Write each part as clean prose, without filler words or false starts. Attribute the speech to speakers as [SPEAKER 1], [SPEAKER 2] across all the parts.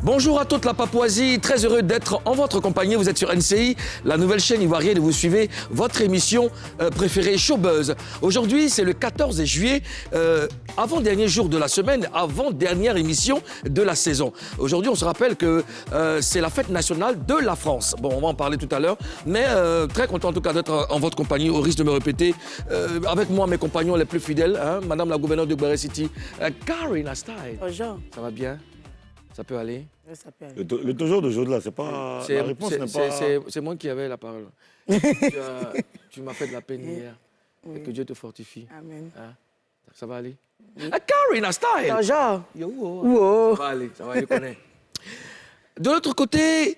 [SPEAKER 1] Bonjour à toute la Papouasie, très heureux d'être en votre compagnie. Vous êtes sur NCI, la nouvelle chaîne ivoirienne et vous suivez votre émission préférée Showbuzz. Aujourd'hui, c'est le 14 juillet, avant-dernier jour de la semaine, avant-dernière émission de la saison. Aujourd'hui, on se rappelle que c'est la fête nationale de la France. Bon, on va en parler tout à l'heure, mais très content en tout cas d'être en votre compagnie, au risque de me répéter. Avec moi, mes compagnons les plus fidèles, hein, Madame la gouverneure de Béré City, Karina Style.
[SPEAKER 2] Bonjour.
[SPEAKER 1] Ça va bien? Ça peut aller?
[SPEAKER 2] Ça peut aller.
[SPEAKER 3] Le toujours d'aujourd'hui, là, c'est pas... La réponse n'est pas...
[SPEAKER 1] C'est moi qui avais la parole. Tu m'as fait de la peine hier. Et que Dieu te fortifie.
[SPEAKER 2] Amen.
[SPEAKER 1] Hein? Ça va aller? Karina Style!
[SPEAKER 2] Bonjour.
[SPEAKER 1] Yo,
[SPEAKER 2] Wow.
[SPEAKER 1] ça va aller, ça va, je connais. De l'autre côté,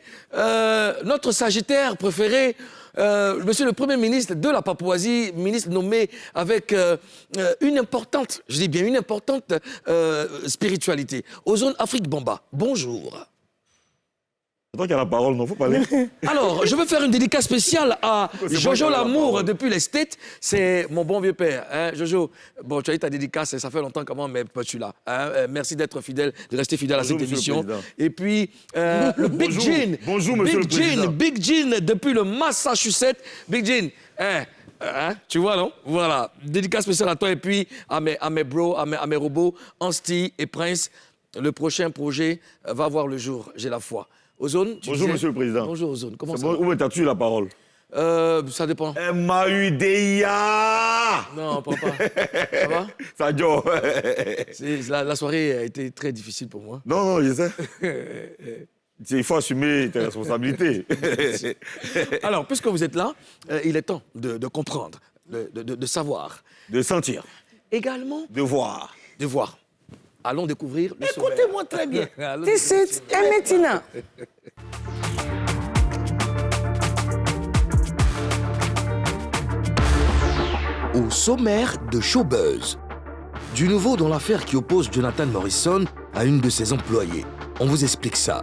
[SPEAKER 1] notre Sagittaire préféré, Monsieur le Premier ministre de la Papouasie, ministre nommé avec une importante, je dis bien une importante spiritualité. Ozone Afrique Bamba, bonjour.
[SPEAKER 3] C'est toi qui as la parole, non? Faut parler.
[SPEAKER 1] Alors, je veux faire une dédicace spéciale à Jojo Lamour depuis les States. C'est mon bon vieux père. Hein, Jojo, bon, tu as eu ta dédicace, ça fait longtemps comment, mais tu es là. Hein, merci d'être fidèle, de rester fidèle
[SPEAKER 3] Bonjour,
[SPEAKER 1] à cette émission.
[SPEAKER 3] Président.
[SPEAKER 1] Et puis, le Big
[SPEAKER 3] Bonjour.
[SPEAKER 1] Jean.
[SPEAKER 3] Bonjour, Monsieur le Président.
[SPEAKER 1] Big Jean depuis le Massachusetts. Big Jean, hein, tu vois, non? Voilà. Dédicace spéciale à toi et puis à mes bros, à mes robots, Ansti et Prince. Le prochain projet va voir le jour, j'ai la foi. Ozone, tu
[SPEAKER 3] Bonjour,
[SPEAKER 1] disais...
[SPEAKER 3] Monsieur le Président.
[SPEAKER 1] Bonjour, Ozone. Comment
[SPEAKER 3] C'est
[SPEAKER 1] ça
[SPEAKER 3] bon,
[SPEAKER 1] va?
[SPEAKER 3] où t'as-tu la parole?
[SPEAKER 1] Ça dépend.
[SPEAKER 3] M-A-U-D-I-A.
[SPEAKER 1] Non, papa. Ça va?
[SPEAKER 3] Ça dure.
[SPEAKER 1] La soirée a été très difficile pour moi.
[SPEAKER 3] Non, je sais. Il faut assumer tes responsabilités.
[SPEAKER 1] Alors, puisque vous êtes là, il est temps de comprendre, de savoir.
[SPEAKER 3] De sentir,
[SPEAKER 1] Également,
[SPEAKER 3] de voir.
[SPEAKER 1] de voir. Allons découvrir le sommaire.
[SPEAKER 2] Écoutez-moi très bien.
[SPEAKER 1] Allons
[SPEAKER 2] This
[SPEAKER 1] découvrir-
[SPEAKER 2] is Emetina.
[SPEAKER 1] Au sommaire de Showbuzz. Du nouveau dans l'affaire qui oppose Jonathan Morrison à une de ses employées. On vous explique ça.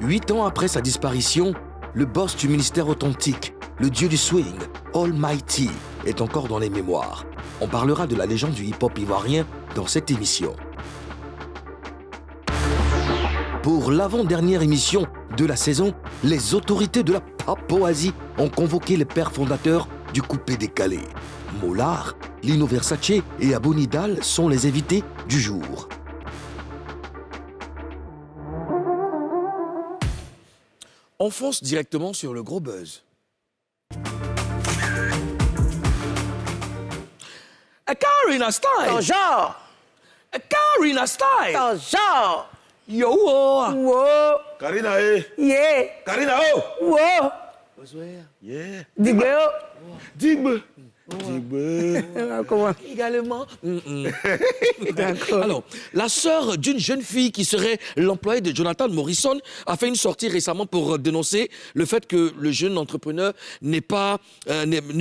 [SPEAKER 1] 8 ans après sa disparition, le boss du ministère authentique, le dieu du swing, Almighty, est encore dans les mémoires. On parlera de la légende du hip-hop ivoirien dans cette émission. Pour l'avant-dernière émission de la saison, les autorités de la Papouasie ont convoqué les pères fondateurs du coupé-décalé. Mollard, Lino Versace et Abonidal sont les invités du jour. On fonce directement sur le gros buzz. Karina Style!
[SPEAKER 2] Bonjour.
[SPEAKER 1] Karina Style!
[SPEAKER 2] Bonjour.
[SPEAKER 1] Yo!
[SPEAKER 2] Wow.
[SPEAKER 3] Karina,
[SPEAKER 2] Yeah.
[SPEAKER 3] Karina, oh!
[SPEAKER 2] Wow.
[SPEAKER 3] Yeah.
[SPEAKER 2] Digo.
[SPEAKER 3] Digbe. Digbe.
[SPEAKER 2] Comment?
[SPEAKER 1] Également.
[SPEAKER 2] D'accord.
[SPEAKER 1] Alors, la sœur d'une jeune fille qui serait l'employée de Jonathan Morrison a fait une sortie récemment pour dénoncer le fait que le jeune entrepreneur ne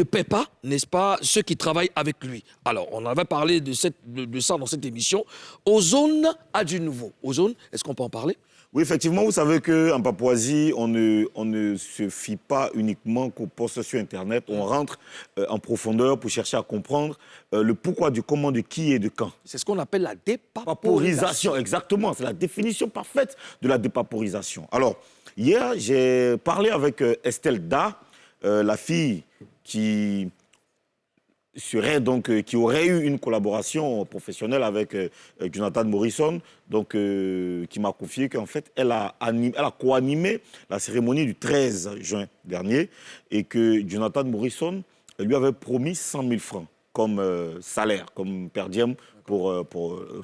[SPEAKER 1] paie pas, n'est-ce pas, ceux qui travaillent avec lui. Alors, on avait parlé de ça dans cette émission. Ozone a du nouveau. Ozone, est-ce qu'on peut en parler?
[SPEAKER 3] Oui, effectivement, vous savez qu'en Papouasie, on ne se fie pas uniquement qu'aux posts sur Internet. On rentre en profondeur pour chercher à comprendre le pourquoi, du comment, de qui et de quand.
[SPEAKER 1] C'est ce qu'on appelle la dépaporisation.
[SPEAKER 3] Paporisation, exactement. C'est la définition parfaite de la dépaporisation. Alors, hier, j'ai parlé avec Estelle Da, la fille qui aurait eu une collaboration professionnelle avec Jonathan Morrison, donc qui m'a confié qu'en fait, elle a co-animé la cérémonie du 13 juin dernier et que Jonathan Morrison lui avait promis 100 000 francs comme salaire, comme per diem pour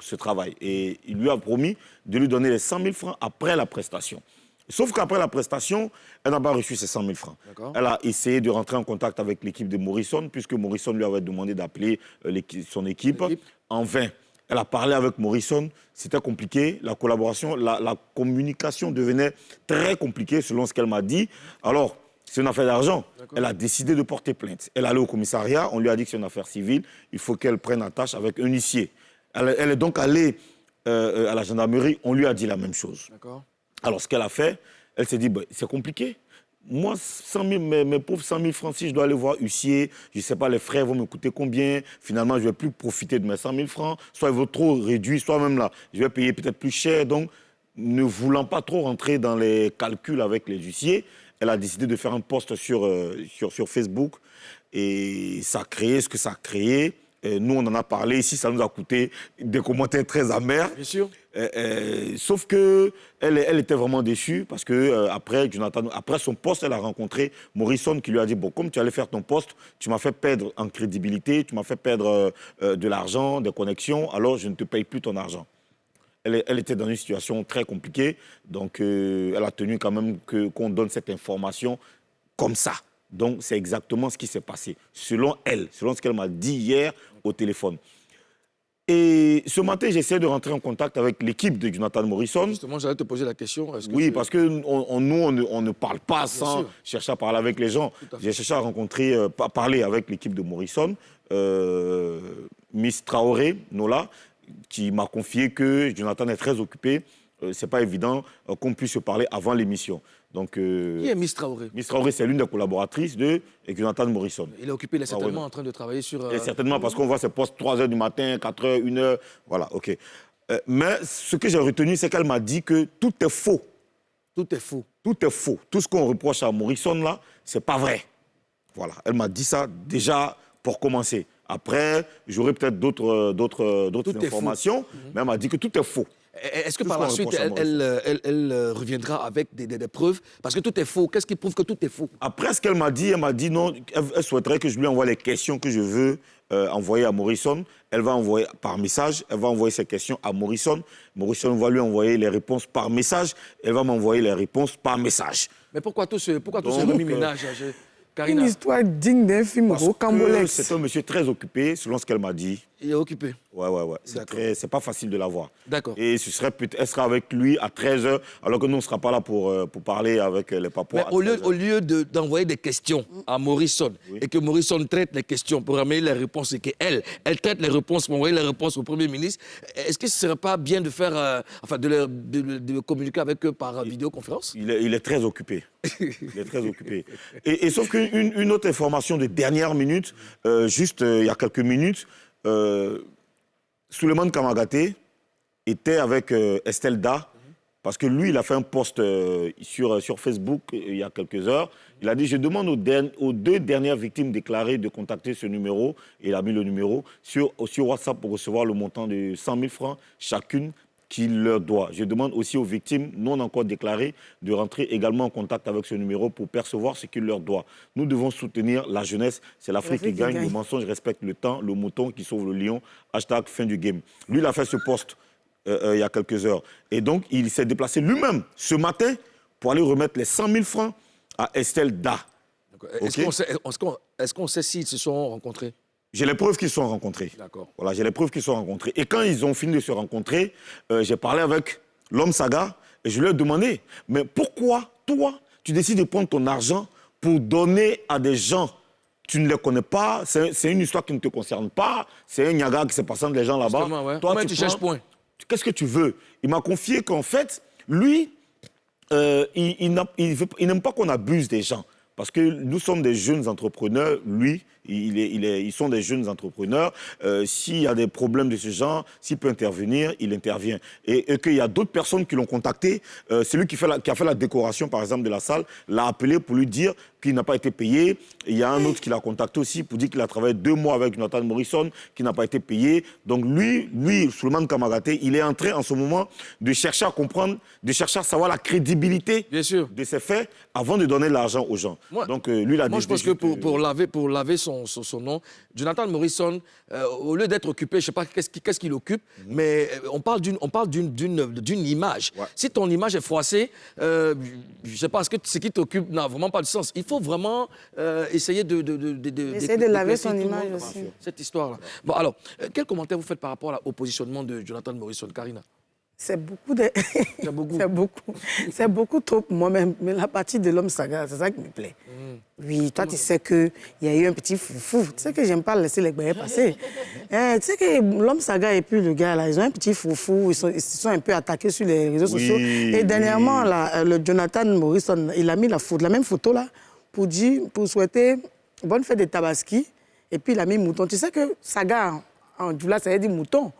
[SPEAKER 3] ce travail. Et il lui a promis de lui donner les 100 000 francs après la prestation. Sauf qu'après la prestation, elle n'a pas reçu ses 100 000 francs. Elle a essayé de rentrer en contact avec l'équipe de Morrison, puisque Morrison lui avait demandé d'appeler son équipe. En vain. Elle a parlé avec Morrison, c'était compliqué. La collaboration, la communication devenait très compliquée, selon ce qu'elle m'a dit. Alors, c'est une affaire d'argent. Elle a décidé de porter plainte. Elle est allée au commissariat, on lui a dit que c'est une affaire civile, il faut qu'elle prenne attache avec un huissier. Elle est donc allée à la gendarmerie, on lui a dit la même chose. Alors, ce qu'elle a fait, elle s'est dit, bah, c'est compliqué. Moi, 100 000, mes pauvres 100 000 francs, si je dois aller voir huissier, je ne sais pas, les frais vont me coûter combien. Finalement, je ne vais plus profiter de mes 100 000 francs. Soit ils vont trop réduire, soit même là, je vais payer peut-être plus cher. Donc, ne voulant pas trop rentrer dans les calculs avec les huissiers, elle a décidé de faire un post sur Facebook. Et ça a créé ce que ça a créé. Nous, on en a parlé ici, ça nous a coûté des commentaires très amers.
[SPEAKER 1] Bien sûr.
[SPEAKER 3] Sauf qu'elle était vraiment déçue parce que après son poste, elle a rencontré Morrison qui lui a dit, bon, comme tu allais faire ton poste, tu m'as fait perdre en crédibilité, tu m'as fait perdre de l'argent, des connexions, alors je ne te paye plus ton argent. Elle était dans une situation très compliquée, donc elle a tenu quand même qu'on donne cette information comme ça. Donc, c'est exactement ce qui s'est passé, selon elle, selon ce qu'elle m'a dit hier au téléphone. Et ce matin, j'essaie de rentrer en contact avec l'équipe de Jonathan Morrison.
[SPEAKER 1] Justement, j'allais te poser la question.
[SPEAKER 3] Oui, parce que nous, on ne parle pas sans chercher à parler avec les gens. J'ai cherché à parler avec l'équipe de Morrison, Miss Traoré, Nola, qui m'a confié que Jonathan est très occupé. Ce n'est pas évident qu'on puisse se parler avant l'émission. Donc,
[SPEAKER 1] qui est Miss Traoré?
[SPEAKER 3] Miss Traoré, c'est l'une des collaboratrices de Jonathan Morrison.
[SPEAKER 1] Il est occupé, il est certainement en train de travailler sur...
[SPEAKER 3] Et certainement, parce qu'on voit ses postes 3h du matin, 4h, 1h, voilà, ok. Mais ce que j'ai retenu, c'est qu'elle m'a dit que tout est faux.
[SPEAKER 1] Tout est faux.
[SPEAKER 3] Tout est faux. Tout ce qu'on reproche à Morrison, là, c'est pas vrai. Voilà, elle m'a dit ça déjà pour commencer. Après, j'aurai peut-être d'autres informations, mais elle m'a dit que tout est faux.
[SPEAKER 1] Est-ce que par la suite, elle reviendra avec des preuves? Parce que tout est faux. Qu'est-ce qui prouve que tout est faux?
[SPEAKER 3] Après ce qu'elle m'a dit non, elle souhaiterait que je lui envoie les questions que je veux envoyer à Morrison. Elle va envoyer par message, elle va envoyer ces questions à Morrison. Morrison va lui envoyer les réponses par message. Elle va m'envoyer les réponses par message.
[SPEAKER 1] Mais pourquoi tout ce remue-ménage Karina?
[SPEAKER 2] Une histoire digne d'un film rocambolesque.
[SPEAKER 3] C'est un monsieur très occupé, selon ce qu'elle m'a dit.
[SPEAKER 1] Il est occupé.
[SPEAKER 3] Ouais. C'est pas facile de l'avoir.
[SPEAKER 1] D'accord.
[SPEAKER 3] Et elle sera avec lui à 13h, alors que nous, on ne sera pas là pour parler avec les Papouas.
[SPEAKER 1] Mais au lieu d'envoyer des questions à Morrison, et que Morrison traite les questions pour amener les réponses, et qu'elle traite les réponses pour envoyer les réponses au Premier ministre, est-ce que ce ne serait pas bien de faire, de communiquer avec eux par vidéoconférence?
[SPEAKER 3] Il est très occupé. Il est très occupé. Et sauf qu'une autre information de dernière minute, il y a quelques minutes, Souleymane Kamagaté était avec Estelle Da, parce que lui, il a fait un post sur Facebook il y a quelques heures. Il a dit, je demande aux deux dernières victimes déclarées de contacter ce numéro, et il a mis le numéro, sur WhatsApp pour recevoir le montant de 100 000 francs chacune qu'il leur doit. Je demande aussi aux victimes non encore déclarées de rentrer également en contact avec ce numéro pour percevoir ce qu'il leur doit. Nous devons soutenir la jeunesse. C'est l'Afrique qui gagne. Le mensonge respecte le temps. Le mouton qui sauve le lion. # fin du game. Lui, il a fait ce post il y a quelques heures. Et donc, il s'est déplacé lui-même ce matin pour aller remettre les 100 000 francs à Estelle Da.
[SPEAKER 1] Est-ce qu'on sait s'ils se sont rencontrés?
[SPEAKER 3] J'ai les preuves qu'ils se sont rencontrés.
[SPEAKER 1] D'accord.
[SPEAKER 3] Voilà, j'ai les preuves qu'ils se sont rencontrés. Et quand ils ont fini de se rencontrer, j'ai parlé avec l'homme Saga et je lui ai demandé, mais pourquoi, toi, tu décides de prendre ton argent pour donner à des gens? Tu ne les connais pas, c'est une histoire qui ne te concerne pas, c'est un Niaga qui s'est passé entre les gens là-bas.
[SPEAKER 1] Ouais.
[SPEAKER 3] Toi,
[SPEAKER 1] tu cherches point.
[SPEAKER 3] Qu'est-ce que tu veux? Il m'a confié qu'en fait, lui, il n'aime pas qu'on abuse des gens. Parce que nous sommes des jeunes entrepreneurs, lui, ils sont des jeunes entrepreneurs. S'il y a des problèmes de ce genre, s'il peut intervenir, il intervient. Et qu'il y a d'autres personnes qui l'ont contacté. Celui qui a fait la décoration, par exemple, de la salle, l'a appelé pour lui dire qu'il n'a pas été payé. Il y a un autre qui l'a contacté aussi pour dire qu'il a travaillé 2 mois avec Jonathan Morrison, qui n'a pas été payé. Donc lui, Souleymane Kamagaté, il est en train en ce moment de chercher à comprendre, de chercher à savoir la crédibilité de ces faits avant de donner l'argent aux gens. Donc lui, il a
[SPEAKER 1] Moi, je pense que pour laver son nom, Jonathan Morrison, au lieu d'être occupé, je ne sais pas qu'est-ce qu'il occupe, mais on parle d'une image. Ouais. Si ton image est froissée, je ne sais pas, ce qui t'occupe n'a vraiment pas de sens. Il faut vraiment essayer
[SPEAKER 2] de laver son image aussi.
[SPEAKER 1] Cette histoire-là. Bon, alors, quel commentaire vous faites par rapport au positionnement de Jonathan Morrison, Karina?
[SPEAKER 2] C'est beaucoup de...
[SPEAKER 1] C'est beaucoup.
[SPEAKER 2] C'est beaucoup trop pour moi-même. Mais la partie de l'homme saga, c'est ça qui me plaît. Oui, toi, tu sais qu'il y a eu un petit foufou. Tu sais que j'aime pas laisser les bails passer. Tu sais que l'homme saga et puis le gars, là, ils ont un petit foufou. Ils se sont un peu attaqués sur les réseaux sociaux. Et dernièrement, là, le Jonathan Morrison, il a mis la même photo, là, pour souhaiter bonne fête de Tabaski. Et puis, il a mis mouton. Tu sais que saga, en Djoula, ça veut dire mouton.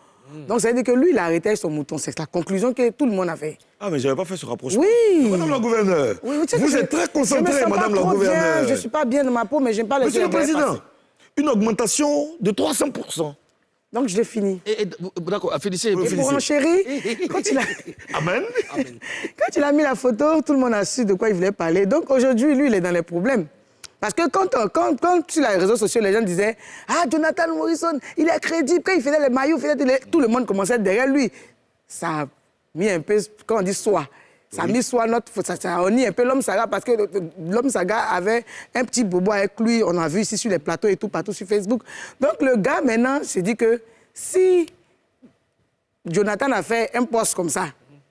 [SPEAKER 2] Donc, ça veut dire que lui, il a arrêté son mouton. C'est la conclusion que tout le monde a fait.
[SPEAKER 3] Ah, mais je n'avais pas fait ce rapprochement.
[SPEAKER 2] Oui.
[SPEAKER 3] Madame la gouverneure, vous êtes très concentrée, Madame la gouverneure.
[SPEAKER 2] Je ne suis pas bien de ma peau, mais je n'aime pas les
[SPEAKER 3] Monsieur le Président, une augmentation de 300%.
[SPEAKER 2] Donc, je l'ai fini.
[SPEAKER 1] D'accord, félicitez.
[SPEAKER 2] Et pour enchérir, quand il a...
[SPEAKER 3] Amen.
[SPEAKER 2] Quand il a mis la photo, tout le monde a su de quoi il voulait parler. Donc, aujourd'hui, lui, il est dans les problèmes. Parce que quand sur les réseaux sociaux, les gens disaient « Ah, Jonathan Morrison, il est crédible. Quand il faisait les maillots, tout le monde commençait derrière lui. » Ça a mis un peu, quand on dit « soi », ça a mis soi ça a honni un peu l'homme saga parce que l'homme saga avait un petit bobo avec lui. On a vu ici sur les plateaux et tout, partout sur Facebook. Donc, le gars, maintenant, s'est dit que si Jonathan a fait un post comme ça,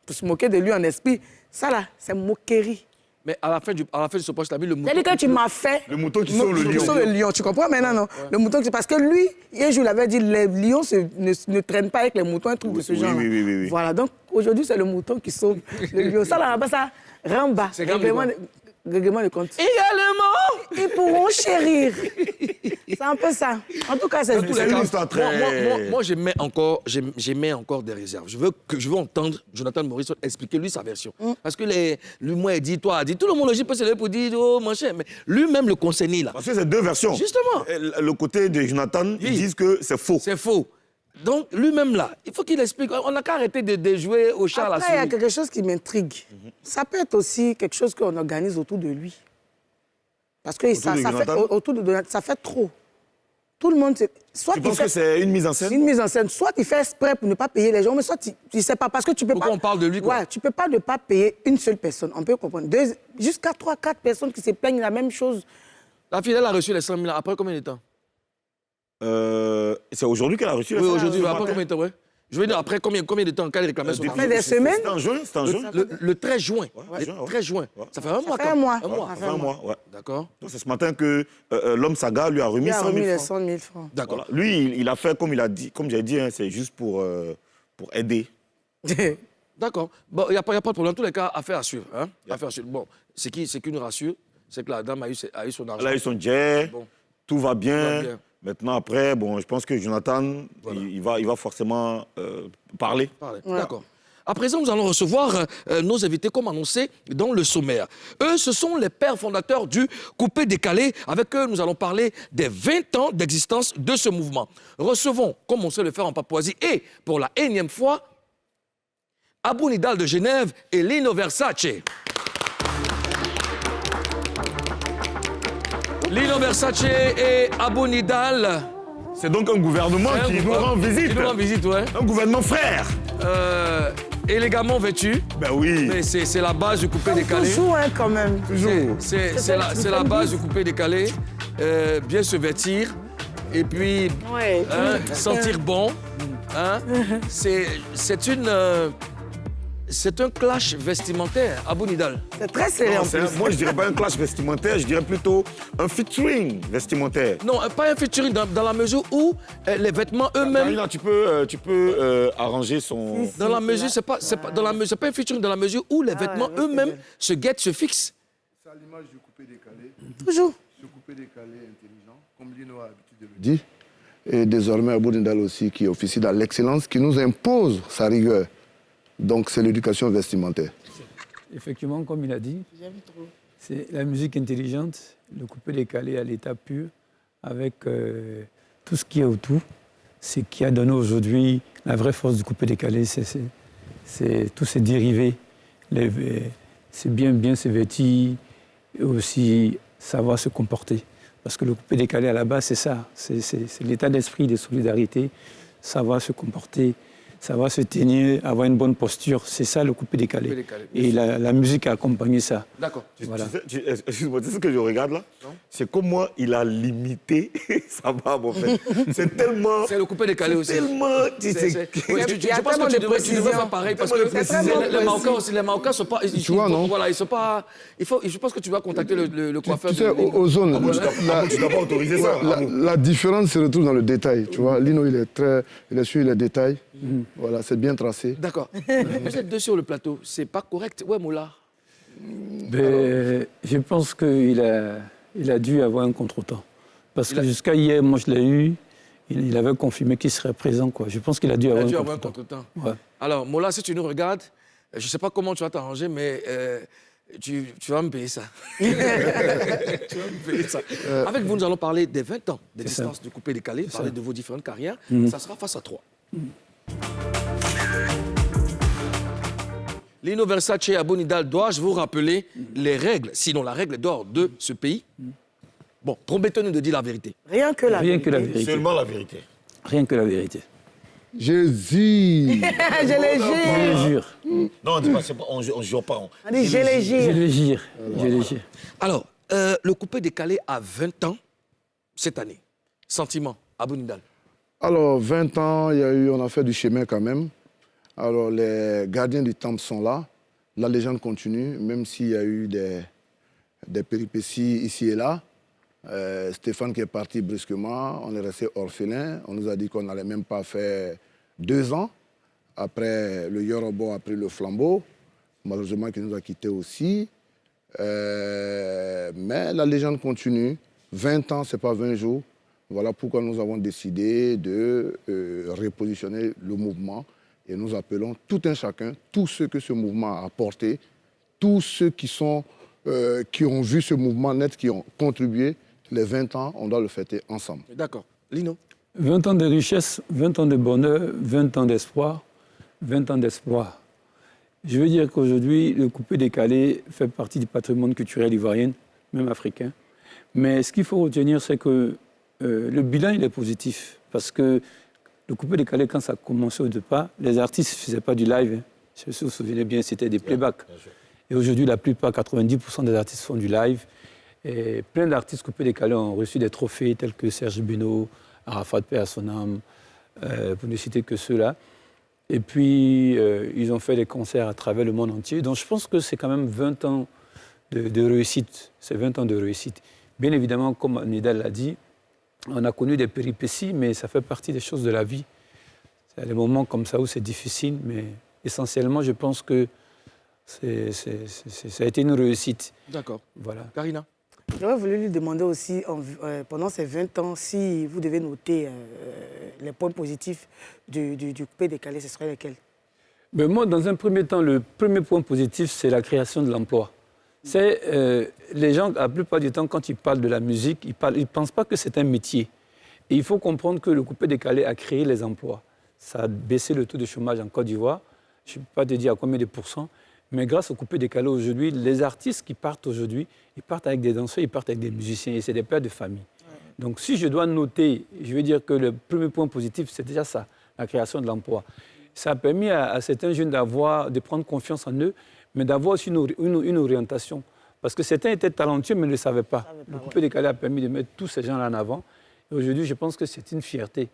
[SPEAKER 2] pour se moquer de lui en esprit, ça là, c'est moquerie.
[SPEAKER 1] Mais à la fin de ce poste, tu as mis le mouton.
[SPEAKER 2] C'est-à-dire que tu m'as fait...
[SPEAKER 3] Le mouton qui sauve le lion.
[SPEAKER 2] Qui sauve le lion. Tu comprends maintenant, non? Le mouton, parce que lui, un jour, il avait dit, les lions ne traînent pas avec les moutons, un truc de ce genre.
[SPEAKER 3] Oui.
[SPEAKER 2] Voilà, donc aujourd'hui, c'est le mouton qui sauve le lion. Ça, là, ça, Ramba.
[SPEAKER 1] C'est
[SPEAKER 2] Règlement de compte.
[SPEAKER 1] Également,
[SPEAKER 2] ils pourront chérir. C'est un peu ça. En tout cas, c'est
[SPEAKER 3] une histoire très...
[SPEAKER 1] Moi, j'émets encore des réserves. Je veux entendre Jonathan Morrison expliquer lui sa version. Parce que lui, moi, il dit, toi, il dit, tout le monde aussi peut se lever pour dire, oh, mon cher, mais lui-même, le conseiller là.
[SPEAKER 3] Parce que c'est deux versions.
[SPEAKER 1] Justement.
[SPEAKER 3] Le côté de Jonathan, ils disent que c'est faux.
[SPEAKER 1] C'est faux. Donc, lui-même là, il faut qu'il explique. On n'a qu'à arrêter de jouer au chat à la souris.
[SPEAKER 2] Après, il y a quelque chose qui m'intrigue. Ça peut être aussi quelque chose qu'on organise autour de lui. Parce que ça fait trop. Tout le monde...
[SPEAKER 3] Tu penses que c'est une mise en scène?
[SPEAKER 2] Une mise en scène. Soit tu fais exprès pour ne pas payer les gens, mais soit tu ne sais pas. Parce que tu peux
[SPEAKER 1] Pourquoi on parle de lui, quoi?
[SPEAKER 2] Ouais, tu ne peux pas ne pas payer une seule personne. On peut comprendre. Jusqu'à 3, 4 personnes qui se plaignent la même chose.
[SPEAKER 1] La fille, elle a reçu les 100 000 après combien de temps?
[SPEAKER 3] C'est aujourd'hui qu'elle a reçu
[SPEAKER 1] Oui, aujourd'hui. Après combien de temps, ouais? Je veux dire, après combien de temps qu'elle réclamait son argent?
[SPEAKER 2] Après des semaines.
[SPEAKER 3] C'était en juin.
[SPEAKER 1] Le 13 juin.
[SPEAKER 3] Ouais,
[SPEAKER 1] Le 13 juin.
[SPEAKER 3] Ouais.
[SPEAKER 1] Ça fait un mois.
[SPEAKER 2] Ça fait un mois.
[SPEAKER 3] Ça fait un mois, ouais.
[SPEAKER 1] D'accord.
[SPEAKER 3] Donc c'est ce matin que l'homme saga lui a remis 100 000 francs.
[SPEAKER 2] 100 000 francs.
[SPEAKER 1] D'accord.
[SPEAKER 3] Voilà. Lui, il a fait comme il a dit, comme j'ai dit, hein, c'est juste pour aider.
[SPEAKER 1] D'accord. Bon, il n'y a pas de problème. En tous les cas, affaire à suivre. Hein? Affaire à suivre. Bon, ce qui nous rassure, c'est que la dame a eu son argent.
[SPEAKER 3] Elle a eu son jet,
[SPEAKER 1] Bon.
[SPEAKER 3] tout va bien.
[SPEAKER 1] Tout va bien.
[SPEAKER 3] Maintenant, après, bon, je pense que Jonathan,
[SPEAKER 1] Voilà.
[SPEAKER 3] il va forcément parler.
[SPEAKER 1] Ouais. D'accord. À présent, nous allons recevoir nos invités, comme annoncé dans le sommaire. Eux, ce sont les pères fondateurs du Coupé-Décalé. Avec eux, nous allons parler des 20 ans d'existence de ce mouvement. Recevons, comme on sait le faire en Papouasie, et pour la énième fois, Abou Nidal de Genève et Lino Versace. Lino Versace et Abou Nidal.
[SPEAKER 3] C'est donc un gouvernement qui nous rend visite.
[SPEAKER 1] Qui nous rend visite, ouais.
[SPEAKER 3] Un gouvernement frère.
[SPEAKER 1] Élégamment vêtu.
[SPEAKER 3] Ben oui.
[SPEAKER 1] Mais c'est la base du Coupé-Décalé.
[SPEAKER 2] Toujours, hein, quand même.
[SPEAKER 3] Toujours.
[SPEAKER 1] C'est la base du Coupé-Décalé. Bien se vêtir. Et puis,
[SPEAKER 2] Ouais.
[SPEAKER 1] sentir bon. Hein? C'est un clash vestimentaire, Abou Nidal.
[SPEAKER 2] C'est très serré en plus.
[SPEAKER 3] Moi, je dirais pas un clash vestimentaire, je dirais plutôt un featuring vestimentaire.
[SPEAKER 1] Non, pas un featuring dans la mesure où les vêtements eux-mêmes...
[SPEAKER 3] Karina, tu peux arranger son...
[SPEAKER 1] Dans la mesure, c'est pas un featuring dans la mesure où les vêtements eux-mêmes se guettent, se fixent.
[SPEAKER 4] C'est à l'image du coupé-décalé.
[SPEAKER 2] Toujours.
[SPEAKER 4] Ce coupé-décalé intelligent, comme Lino a l'habitude de le dire. Et désormais, Abou Nidal aussi, qui officie dans l'excellence, qui nous impose sa rigueur. Donc, c'est l'éducation vestimentaire.
[SPEAKER 5] Effectivement, comme il a dit, c'est la musique intelligente, le coupé-décalé à l'état pur, avec tout ce qu'il y a autour. Ce qui a donné aujourd'hui la vraie force du coupé-décalé, c'est tous ces dérivés. C'est bien se vêtir et aussi savoir se comporter. Parce que le coupé-décalé, à la base, c'est ça. C'est l'état d'esprit de solidarité, savoir se comporter, savoir se tenir, avoir une bonne posture. C'est ça le coupé-décalé.
[SPEAKER 1] Coupé-décalé.
[SPEAKER 5] Et la musique a accompagné ça.
[SPEAKER 1] D'accord.
[SPEAKER 5] Voilà.
[SPEAKER 3] Excuse-moi, tu sais ce que je regarde là? C'est comment il a limité sa barbe en fait. C'est tellement.
[SPEAKER 1] C'est le coupé-décalé aussi.
[SPEAKER 3] Tellement.
[SPEAKER 1] Oui, je pense que tu devrais faire pareil parce que les Marocains sont pas.
[SPEAKER 4] vois, non?
[SPEAKER 1] Voilà, ils sont pas. Je pense que tu vas contacter le coiffeur.
[SPEAKER 4] Tu sais, aux zones,
[SPEAKER 3] Tu n'as pas autorisé ça.
[SPEAKER 4] la différence se retrouve dans le détail. Tu vois, Lino, il est sur les détails. Voilà, c'est bien tracé.
[SPEAKER 1] D'accord. Vous êtes deux sur le plateau. C'est pas correct. Ouais, Moula.
[SPEAKER 5] Je pense qu'il a dû avoir un contretemps. Parce que jusqu'à hier, moi je l'ai eu, il avait confirmé qu'il serait présent. Quoi. Je pense qu'il a dû avoir un contretemps. Ouais.
[SPEAKER 1] Alors, Moula, si tu nous regardes, je ne sais pas comment tu vas t'arranger, mais tu vas me payer ça. Tu vas me payer ça. Avec vous, nous allons parler des 20 ans d'existence du coupé-décalé, parler de vos différentes carrières. Ça sera face à 3. Lino Versace et Abou Nidal, dois-je vous rappeler les règles, sinon la règle d'or de ce pays? Bon, promettez-nous de dire la vérité.
[SPEAKER 2] Rien que la vérité.
[SPEAKER 3] Seulement la vérité.
[SPEAKER 5] Rien que la vérité.
[SPEAKER 4] Jésus.
[SPEAKER 2] Je les
[SPEAKER 5] Je
[SPEAKER 2] jure.
[SPEAKER 5] le jure.
[SPEAKER 3] Non, on dit pas, on ne jure pas.
[SPEAKER 2] On dit je les
[SPEAKER 5] Je
[SPEAKER 2] jure.
[SPEAKER 5] le jure. Je le jure.
[SPEAKER 1] Alors, le coupé-décalé a 20 ans cette année. Sentiment, Abou Nidal.
[SPEAKER 4] Alors, 20 ans, on a fait du chemin quand même. Alors, les gardiens du temple sont là. La légende continue, même s'il y a eu des péripéties ici et là. Stéphane qui est parti brusquement, on est resté orphelin. On nous a dit qu'on n'allait même pas faire 2 ans. Après, le Yorobo a pris le flambeau. Malheureusement, qui nous a quittés aussi. Mais la légende continue. 20 ans, ce n'est pas 20 jours. Voilà pourquoi nous avons décidé de repositionner le mouvement. Et nous appelons tout un chacun, tous ceux que ce mouvement a apporté, tous ceux qui ont vu ce mouvement naître, qui ont contribué. Les 20 ans, on doit le fêter ensemble.
[SPEAKER 1] D'accord. Lino?
[SPEAKER 5] 20 ans de richesse, 20 ans de bonheur, 20 ans d'espoir, 20 ans d'espoir. Je veux dire qu'aujourd'hui, le coupé-décalé fait partie du patrimoine culturel ivoirien, même africain. Mais ce qu'il faut retenir, c'est que le bilan, il est positif. Parce que le coupé-décalé, quand ça a commencé au départ, les artistes ne faisaient pas du live. Hein. Si vous vous souvenez bien, c'était des playbacks. Et aujourd'hui, la plupart, 90% des artistes font du live. Et plein d'artistes coupé-décalés ont reçu des trophées tels que Serge Beno, Arafat Paix à son âme, pour ne citer que ceux-là. Et puis, ils ont fait des concerts à travers le monde entier. Donc, je pense que c'est quand même 20 ans de réussite. C'est 20 ans de réussite. Bien évidemment, comme Nidal l'a dit, on a connu des péripéties, mais ça fait partie des choses de la vie. Il y a des moments comme ça où c'est difficile, mais essentiellement, je pense que ça a été une réussite.
[SPEAKER 1] D'accord.
[SPEAKER 5] Voilà.
[SPEAKER 1] Karina?
[SPEAKER 2] J'aurais voulu lui demander aussi, pendant ces 20 ans, si vous devez noter les points positifs du coupé-décalé, ce serait lesquels?
[SPEAKER 5] Mais moi, dans un premier temps, le premier point positif, c'est la création de l'emploi. Les gens, la plupart du temps, quand ils parlent de la musique, ils ne pensent pas que c'est un métier. Et il faut comprendre que le coupé-décalé a créé les emplois. Ça a baissé le taux de chômage en Côte d'Ivoire. Je ne peux pas te dire à combien de pourcents. Mais grâce au coupé-décalé aujourd'hui, les artistes qui partent aujourd'hui, ils partent avec des danseurs, ils partent avec des musiciens. Et c'est des pères de famille. Ouais. Donc si je dois noter, je veux dire que le premier point positif, c'est déjà ça, la création de l'emploi. Ça a permis à certains jeunes de prendre confiance en eux, mais d'avoir aussi une orientation. Parce que certains étaient talentueux, mais ne le savaient pas. Le coupé-décalé a permis de mettre tous ces gens-là en avant. Et aujourd'hui, je pense que c'est une fierté.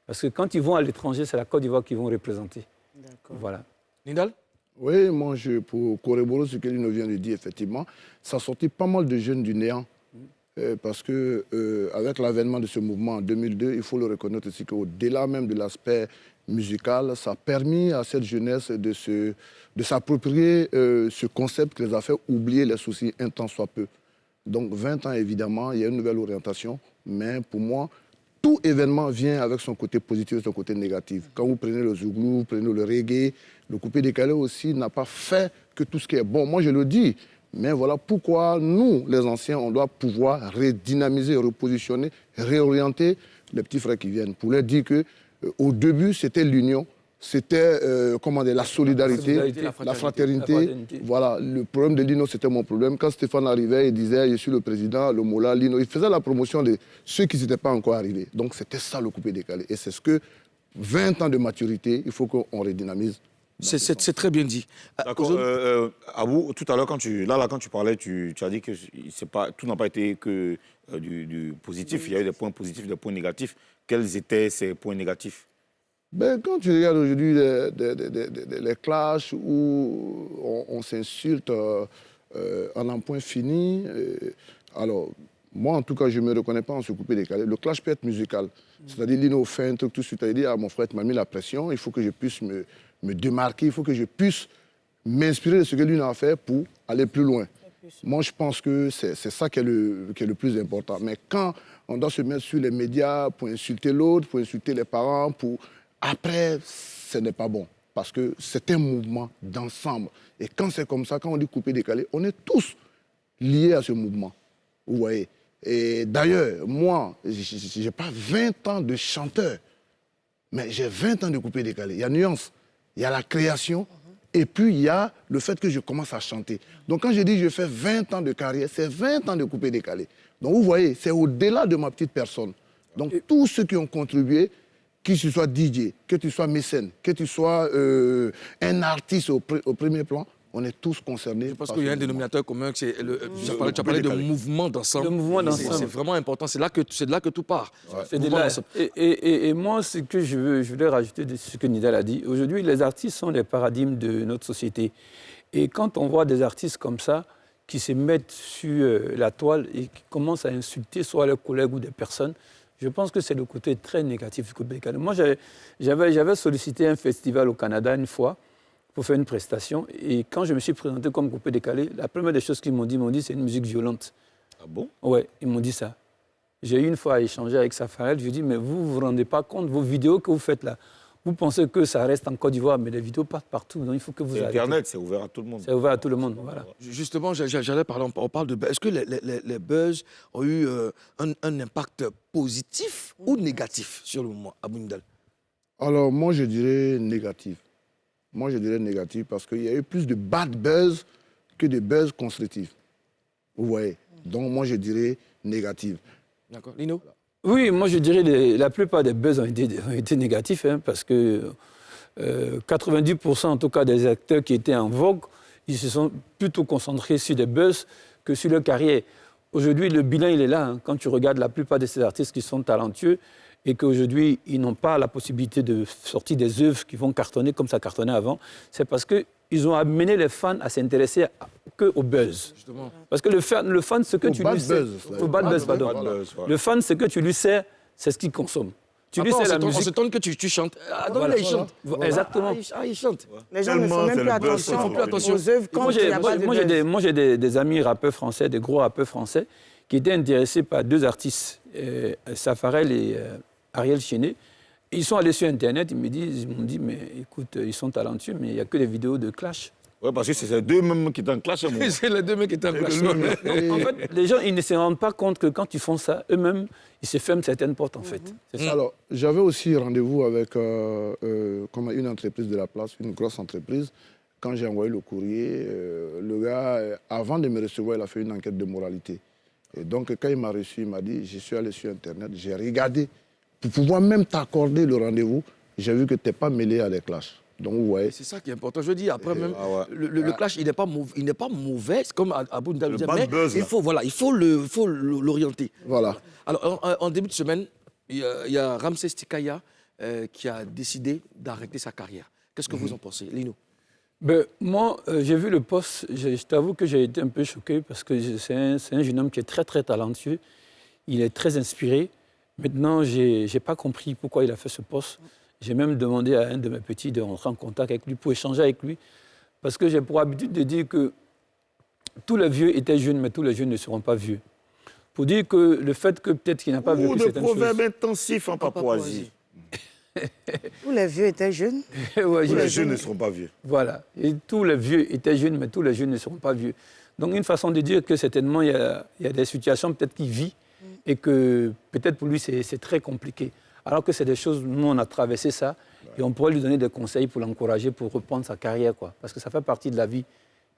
[SPEAKER 5] Parce que quand ils vont à l'étranger, c'est la Côte d'Ivoire qu'ils vont représenter. D'accord. Voilà.
[SPEAKER 1] Nidal?
[SPEAKER 4] Oui, moi, pour corroborer ce que Lino vient de dire, effectivement, ça a sorti pas mal de jeunes du néant. Parce qu'avec l'avènement de ce mouvement en 2002, il faut le reconnaître aussi qu'au-delà même de l'aspect musical, ça a permis à cette jeunesse de s'approprier ce concept qui les a fait oublier les soucis un temps soit peu. Donc 20 ans, évidemment, il y a une nouvelle orientation, mais pour moi, tout événement vient avec son côté positif et son côté négatif. Quand vous prenez le zouglou, vous prenez le reggae, le coupé-décalé aussi n'a pas fait que tout ce qui est bon. Moi, je le dis, mais voilà pourquoi nous, les anciens, on doit pouvoir redynamiser, repositionner, réorienter les petits frères qui viennent. Pour leur dire qu'au début, c'était l'union, c'était la solidarité, la fraternité. Voilà, le problème de Lino, c'était mon problème. Quand Stéphane arrivait, il disait « je suis le président, le Mola, Lino », il faisait la promotion de ceux qui n'étaient pas encore arrivés. Donc c'était ça le coupé-décalé. Et c'est ce que 20 ans de maturité, il faut qu'on redynamise.
[SPEAKER 1] C'est très bien dit.
[SPEAKER 3] D'accord. Abou, tout à l'heure, quand tu parlais, tu as dit que tout n'a pas été que du positif. Il y a eu des points positifs, des points négatifs. Quels étaient ces points négatifs?
[SPEAKER 4] Ben, quand tu regardes aujourd'hui les clashs où on s'insulte en un point fini, alors, moi, en tout cas, je ne me reconnais pas en se couper décalé. Le clash peut être musical. C'est-à-dire, Lino fait un truc tout de suite, il dit, ah, mon frère, tu m'as mis la pression, il faut que je puisse me démarquer, il faut que je puisse m'inspirer de ce que lui a fait pour aller plus loin. Moi, je pense que c'est ça qui est le plus important. Mais quand on doit se mettre sur les médias pour insulter l'autre, pour insulter les parents, après, ce n'est pas bon. Parce que c'est un mouvement d'ensemble. Et quand c'est comme ça, quand on dit couper décalé, on est tous liés à ce mouvement. Vous voyez. Et d'ailleurs, moi, je n'ai pas 20 ans de chanteur, mais j'ai 20 ans de coupé décalé. Il y a nuance, il y a la création, et puis il y a le fait que je commence à chanter. Donc quand je dis que je fais 20 ans de carrière, c'est 20 ans de coupé décalé. Donc vous voyez, c'est au-delà de ma petite personne. Donc tous ceux qui ont contribué, que tu sois DJ, que tu sois mécène, que tu sois un artiste au premier plan, on est tous concernés.
[SPEAKER 1] Parce qu'il y a un dénominateur commun, tu as parlé de mouvement d'ensemble.
[SPEAKER 5] Le mouvement d'ensemble.
[SPEAKER 1] C'est vraiment important, c'est de là que tout part.
[SPEAKER 5] Ouais. Et moi, ce que je voulais rajouter de ce que Nidal a dit, aujourd'hui, les artistes sont les paradigmes de notre société. Et quand on voit des artistes comme ça, qui se mettent sur la toile et qui commencent à insulter soit leurs collègues ou des personnes, je pense que c'est le côté très négatif du coup décalé. Moi, j'avais sollicité un festival au Canada une fois pour faire une prestation. Et quand je me suis présenté comme coupé décalé, la première des choses qu'ils m'ont dit, c'est une musique violente.
[SPEAKER 3] Ah bon?
[SPEAKER 5] Ouais, ils m'ont dit ça. J'ai eu une fois à échanger avec Safarel, je lui ai dit, mais vous ne vous rendez pas compte, vos vidéos que vous faites là, vous pensez que ça reste en Côte d'Ivoire, mais les vidéos partent partout, donc il faut que vous arrêtez.
[SPEAKER 3] Internet, c'est ouvert à tout le monde.
[SPEAKER 5] C'est ouvert à tout le monde, voilà.
[SPEAKER 1] Justement, j'allais parler, on parle de buzz. Est-ce que les buzz ont eu un impact positif ou négatif sur le moment, Abou Nidal?
[SPEAKER 4] Alors moi, je dirais négatif. Moi, je dirais négatif parce qu'il y a eu plus de bad buzz que de buzz constructifs. Vous voyez? Donc moi, je dirais négatif.
[SPEAKER 1] D'accord. Lino?
[SPEAKER 5] Oui, moi je dirais la plupart des buzz ont été négatifs, hein, parce que 90% en tout cas des acteurs qui étaient en vogue, ils se sont plutôt concentrés sur des buzz que sur leur carrière. Aujourd'hui, le bilan, il est là. Hein, quand tu regardes la plupart de ces artistes qui sont talentueux et qu'aujourd'hui, ils n'ont pas la possibilité de sortir des œuvres qui vont cartonner comme ça cartonnait avant, c'est parce qu'ils ont amené les fans à s'intéresser qu'au buzz. Justement. Parce que le fan, ce que tu lui sais... Au bad buzz, pardon. Le fan, ce que tu lui sais, c'est ce qu'il consomme. Tu lui sais la musique.
[SPEAKER 1] On s'étonne que tu chantes. Ah non,
[SPEAKER 5] voilà,
[SPEAKER 1] là, il chante.
[SPEAKER 5] Voilà. Exactement.
[SPEAKER 1] Ah, il chante.
[SPEAKER 2] Les gens ne font même plus attention aux œuvres quand il n'y a pas de buzz.
[SPEAKER 5] Moi, j'ai des amis rappeurs français, des gros rappeurs français, qui étaient intéressés par deux artistes, Safarel et Ariel Chenet. Ils sont allés sur Internet, ils m'ont dit, mais écoute, ils sont talentueux, mais il n'y a que des vidéos de clash.
[SPEAKER 3] Oui, parce que c'est ces deux mêmes qui étaient en clash.
[SPEAKER 1] C'est les deux mecs qui étaient en clash.
[SPEAKER 5] En fait, les gens, ils ne se rendent pas compte que quand ils font ça, eux-mêmes, ils se ferment certaines portes, en fait. C'est ça.
[SPEAKER 4] Alors, j'avais aussi rendez-vous avec une entreprise de la place, une grosse entreprise. Quand j'ai envoyé le courrier, le gars, avant de me recevoir, il a fait une enquête de moralité. Et donc, quand il m'a reçu, il m'a dit, je suis allé sur Internet, j'ai regardé. Pour pouvoir même t'accorder le rendez-vous, j'ai vu que tu n'es pas mêlé à des clashs. Donc, vous voyez.
[SPEAKER 1] C'est ça qui est important. Je dis, après même, le clash, il n'est pas mauvais, c'est comme Abou Nidal le dit, mais il faut l'orienter.
[SPEAKER 4] Voilà.
[SPEAKER 1] Alors, en début de semaine, il y a Ramsès Tikaya qui a décidé d'arrêter sa carrière. Qu'est-ce que vous en pensez, Lino?
[SPEAKER 5] Moi, j'ai vu le post, je t'avoue que j'ai été un peu choqué parce que c'est un jeune homme qui est très, très talentueux. Il est très inspiré. Maintenant, je n'ai pas compris pourquoi il a fait ce post. J'ai même demandé à un de mes petits de rentrer en contact avec lui pour échanger avec lui. Parce que j'ai pour habitude de dire que tous les vieux étaient jeunes, mais tous les jeunes ne seront pas vieux. Pour dire que le fait que peut-être qu'il n'a pas vécu certaines choses...
[SPEAKER 3] proverbe intensif en Papouasie.
[SPEAKER 2] Tous les vieux étaient jeunes.
[SPEAKER 5] Ouais,
[SPEAKER 3] tous les jeunes ne seront pas vieux.
[SPEAKER 5] Voilà. Et tous les vieux étaient jeunes, mais tous les jeunes ne seront pas vieux. Donc une façon de dire que certainement il y a des situations peut-être qu'il vit et que peut-être pour lui c'est très compliqué. Alors que c'est des choses, nous on a traversé ça et on pourrait lui donner des conseils pour l'encourager pour reprendre sa carrière, quoi. Parce que ça fait partie de la vie.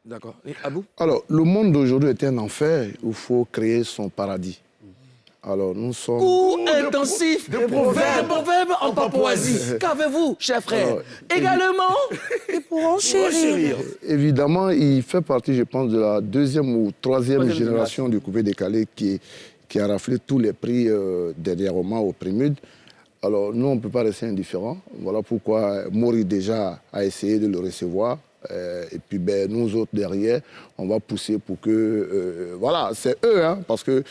[SPEAKER 1] D'accord. Et Abou?
[SPEAKER 4] Alors, le monde d'aujourd'hui est un enfer où il faut créer son paradis. Alors, nous sommes...
[SPEAKER 1] Cours intensif de proverbes en Papouasie. Qu'avez-vous, cher frère?
[SPEAKER 4] Alors,
[SPEAKER 1] Également,
[SPEAKER 2] Ils pourront chérir.
[SPEAKER 4] Évidemment, il fait partie, je pense, de la deuxième ou troisième génération du coupé décalé qui a raflé tous les prix dernièrement au Prémude. Alors, nous, on ne peut pas rester indifférents. Voilà pourquoi Mori déjà a essayé de le recevoir. Et puis, nous autres, derrière, on va pousser pour que... voilà, c'est eux, hein, parce que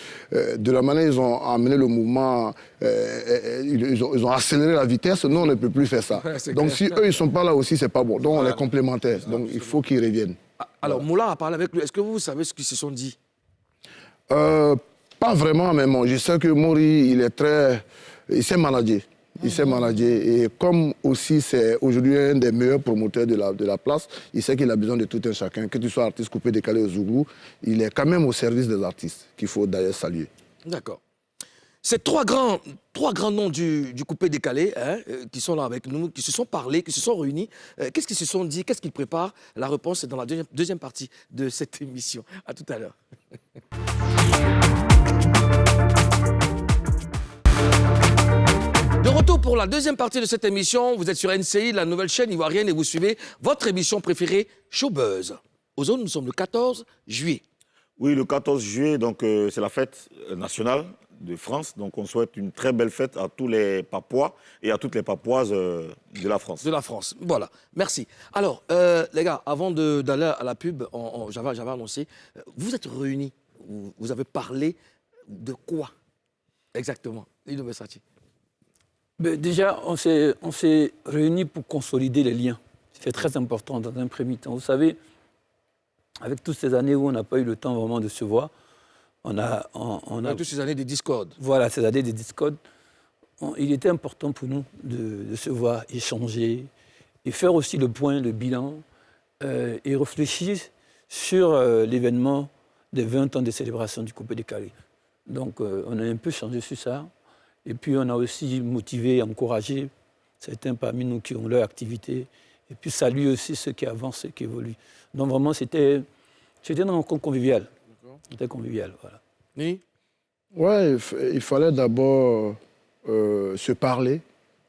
[SPEAKER 4] de la manière ils ont amené le mouvement, ils ont accéléré la vitesse, nous, on ne peut plus faire ça.
[SPEAKER 1] Ouais,
[SPEAKER 4] donc,
[SPEAKER 1] clair.
[SPEAKER 4] si eux, ils ne sont pas là aussi, c'est pas bon. Donc, on est complémentaires. Donc, il faut qu'ils reviennent.
[SPEAKER 1] alors Moula a parlé avec lui. Est-ce que vous savez ce qu'ils se sont dit?
[SPEAKER 4] Pas vraiment, mais bon, je sais que Mori, il s'est managé. Il s'est managé. Et comme aussi c'est aujourd'hui un des meilleurs promoteurs de la place, il sait qu'il a besoin de tout un chacun. Que tu sois artiste coupé, décalé au Zougou, il est quand même au service des artistes, qu'il faut d'ailleurs saluer.
[SPEAKER 1] D'accord. Ces trois grands noms du coupé décalé hein, qui sont là avec nous, qui se sont parlé, qui se sont réunis, qu'est-ce qu'ils se sont dit? Qu'est-ce qu'ils préparent? La réponse est dans la deuxième partie de cette émission. À tout à l'heure. De retour pour la deuxième partie de cette émission, vous êtes sur NCI, la nouvelle chaîne ivoirienne, et vous suivez votre émission préférée, Showbuzz. Aux zones, nous sommes le 14 juillet.
[SPEAKER 3] Oui, le 14 juillet, donc c'est la fête nationale de France. Donc on souhaite une très belle fête à tous les Papouas et à toutes les Papouases de la France.
[SPEAKER 1] De la France, voilà. Merci. Alors, les gars, avant d'aller à la pub, j'avais annoncé, vous êtes réunis, vous avez parlé de quoi exactement, Lino Messati?
[SPEAKER 5] Déjà, on s'est réunis pour consolider les liens. C'est très important dans un premier temps. Vous savez, avec toutes ces années où on n'a pas eu le temps vraiment de se voir, on a
[SPEAKER 1] toutes ces années de discorde.
[SPEAKER 5] Voilà, ces années de discorde. Il était important pour nous de se voir, échanger et faire aussi le point, le bilan et réfléchir sur l'événement des 20 ans de célébration du coupé décalé. Donc, on a un peu changé sur ça. Et puis, on a aussi motivé, encouragé certains parmi nous qui ont leur activité. Et puis, saluer aussi ceux qui avancent et qui évoluent. Donc, vraiment, c'était une rencontre conviviale. C'était convivial, voilà.
[SPEAKER 1] Oui.
[SPEAKER 4] Ouais, il fallait d'abord se parler,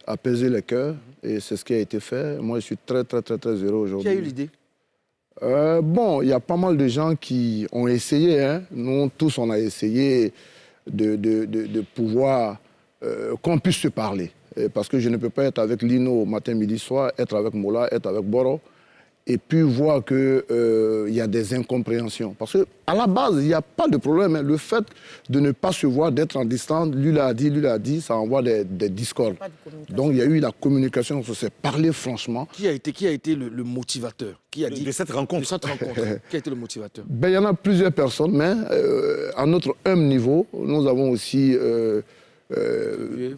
[SPEAKER 4] apaiser les cœurs. Et c'est ce qui a été fait. Moi, je suis très, très, très, très heureux aujourd'hui.
[SPEAKER 1] Qui a eu l'idée?
[SPEAKER 4] Bon, il y a pas mal de gens qui ont essayé. Hein. Nous, tous, on a essayé de pouvoir... qu'on puisse se parler. Parce que je ne peux pas être avec Lino matin, midi, soir, être avec Mola, être avec Boro, et puis voir qu'il y a des incompréhensions. Parce qu'à la base, il n'y a pas de problème. Hein. Le fait de ne pas se voir, d'être en distance, lui l'a dit, ça envoie des discordes. Donc il y a eu la communication, on s'est parlé franchement.
[SPEAKER 1] Qui a été le motivateur? Qui a dit
[SPEAKER 3] De cette rencontre.
[SPEAKER 1] De cette rencontre. Qui a été le motivateur?
[SPEAKER 4] Il y en a plusieurs personnes, mais à notre humble niveau, nous avons aussi...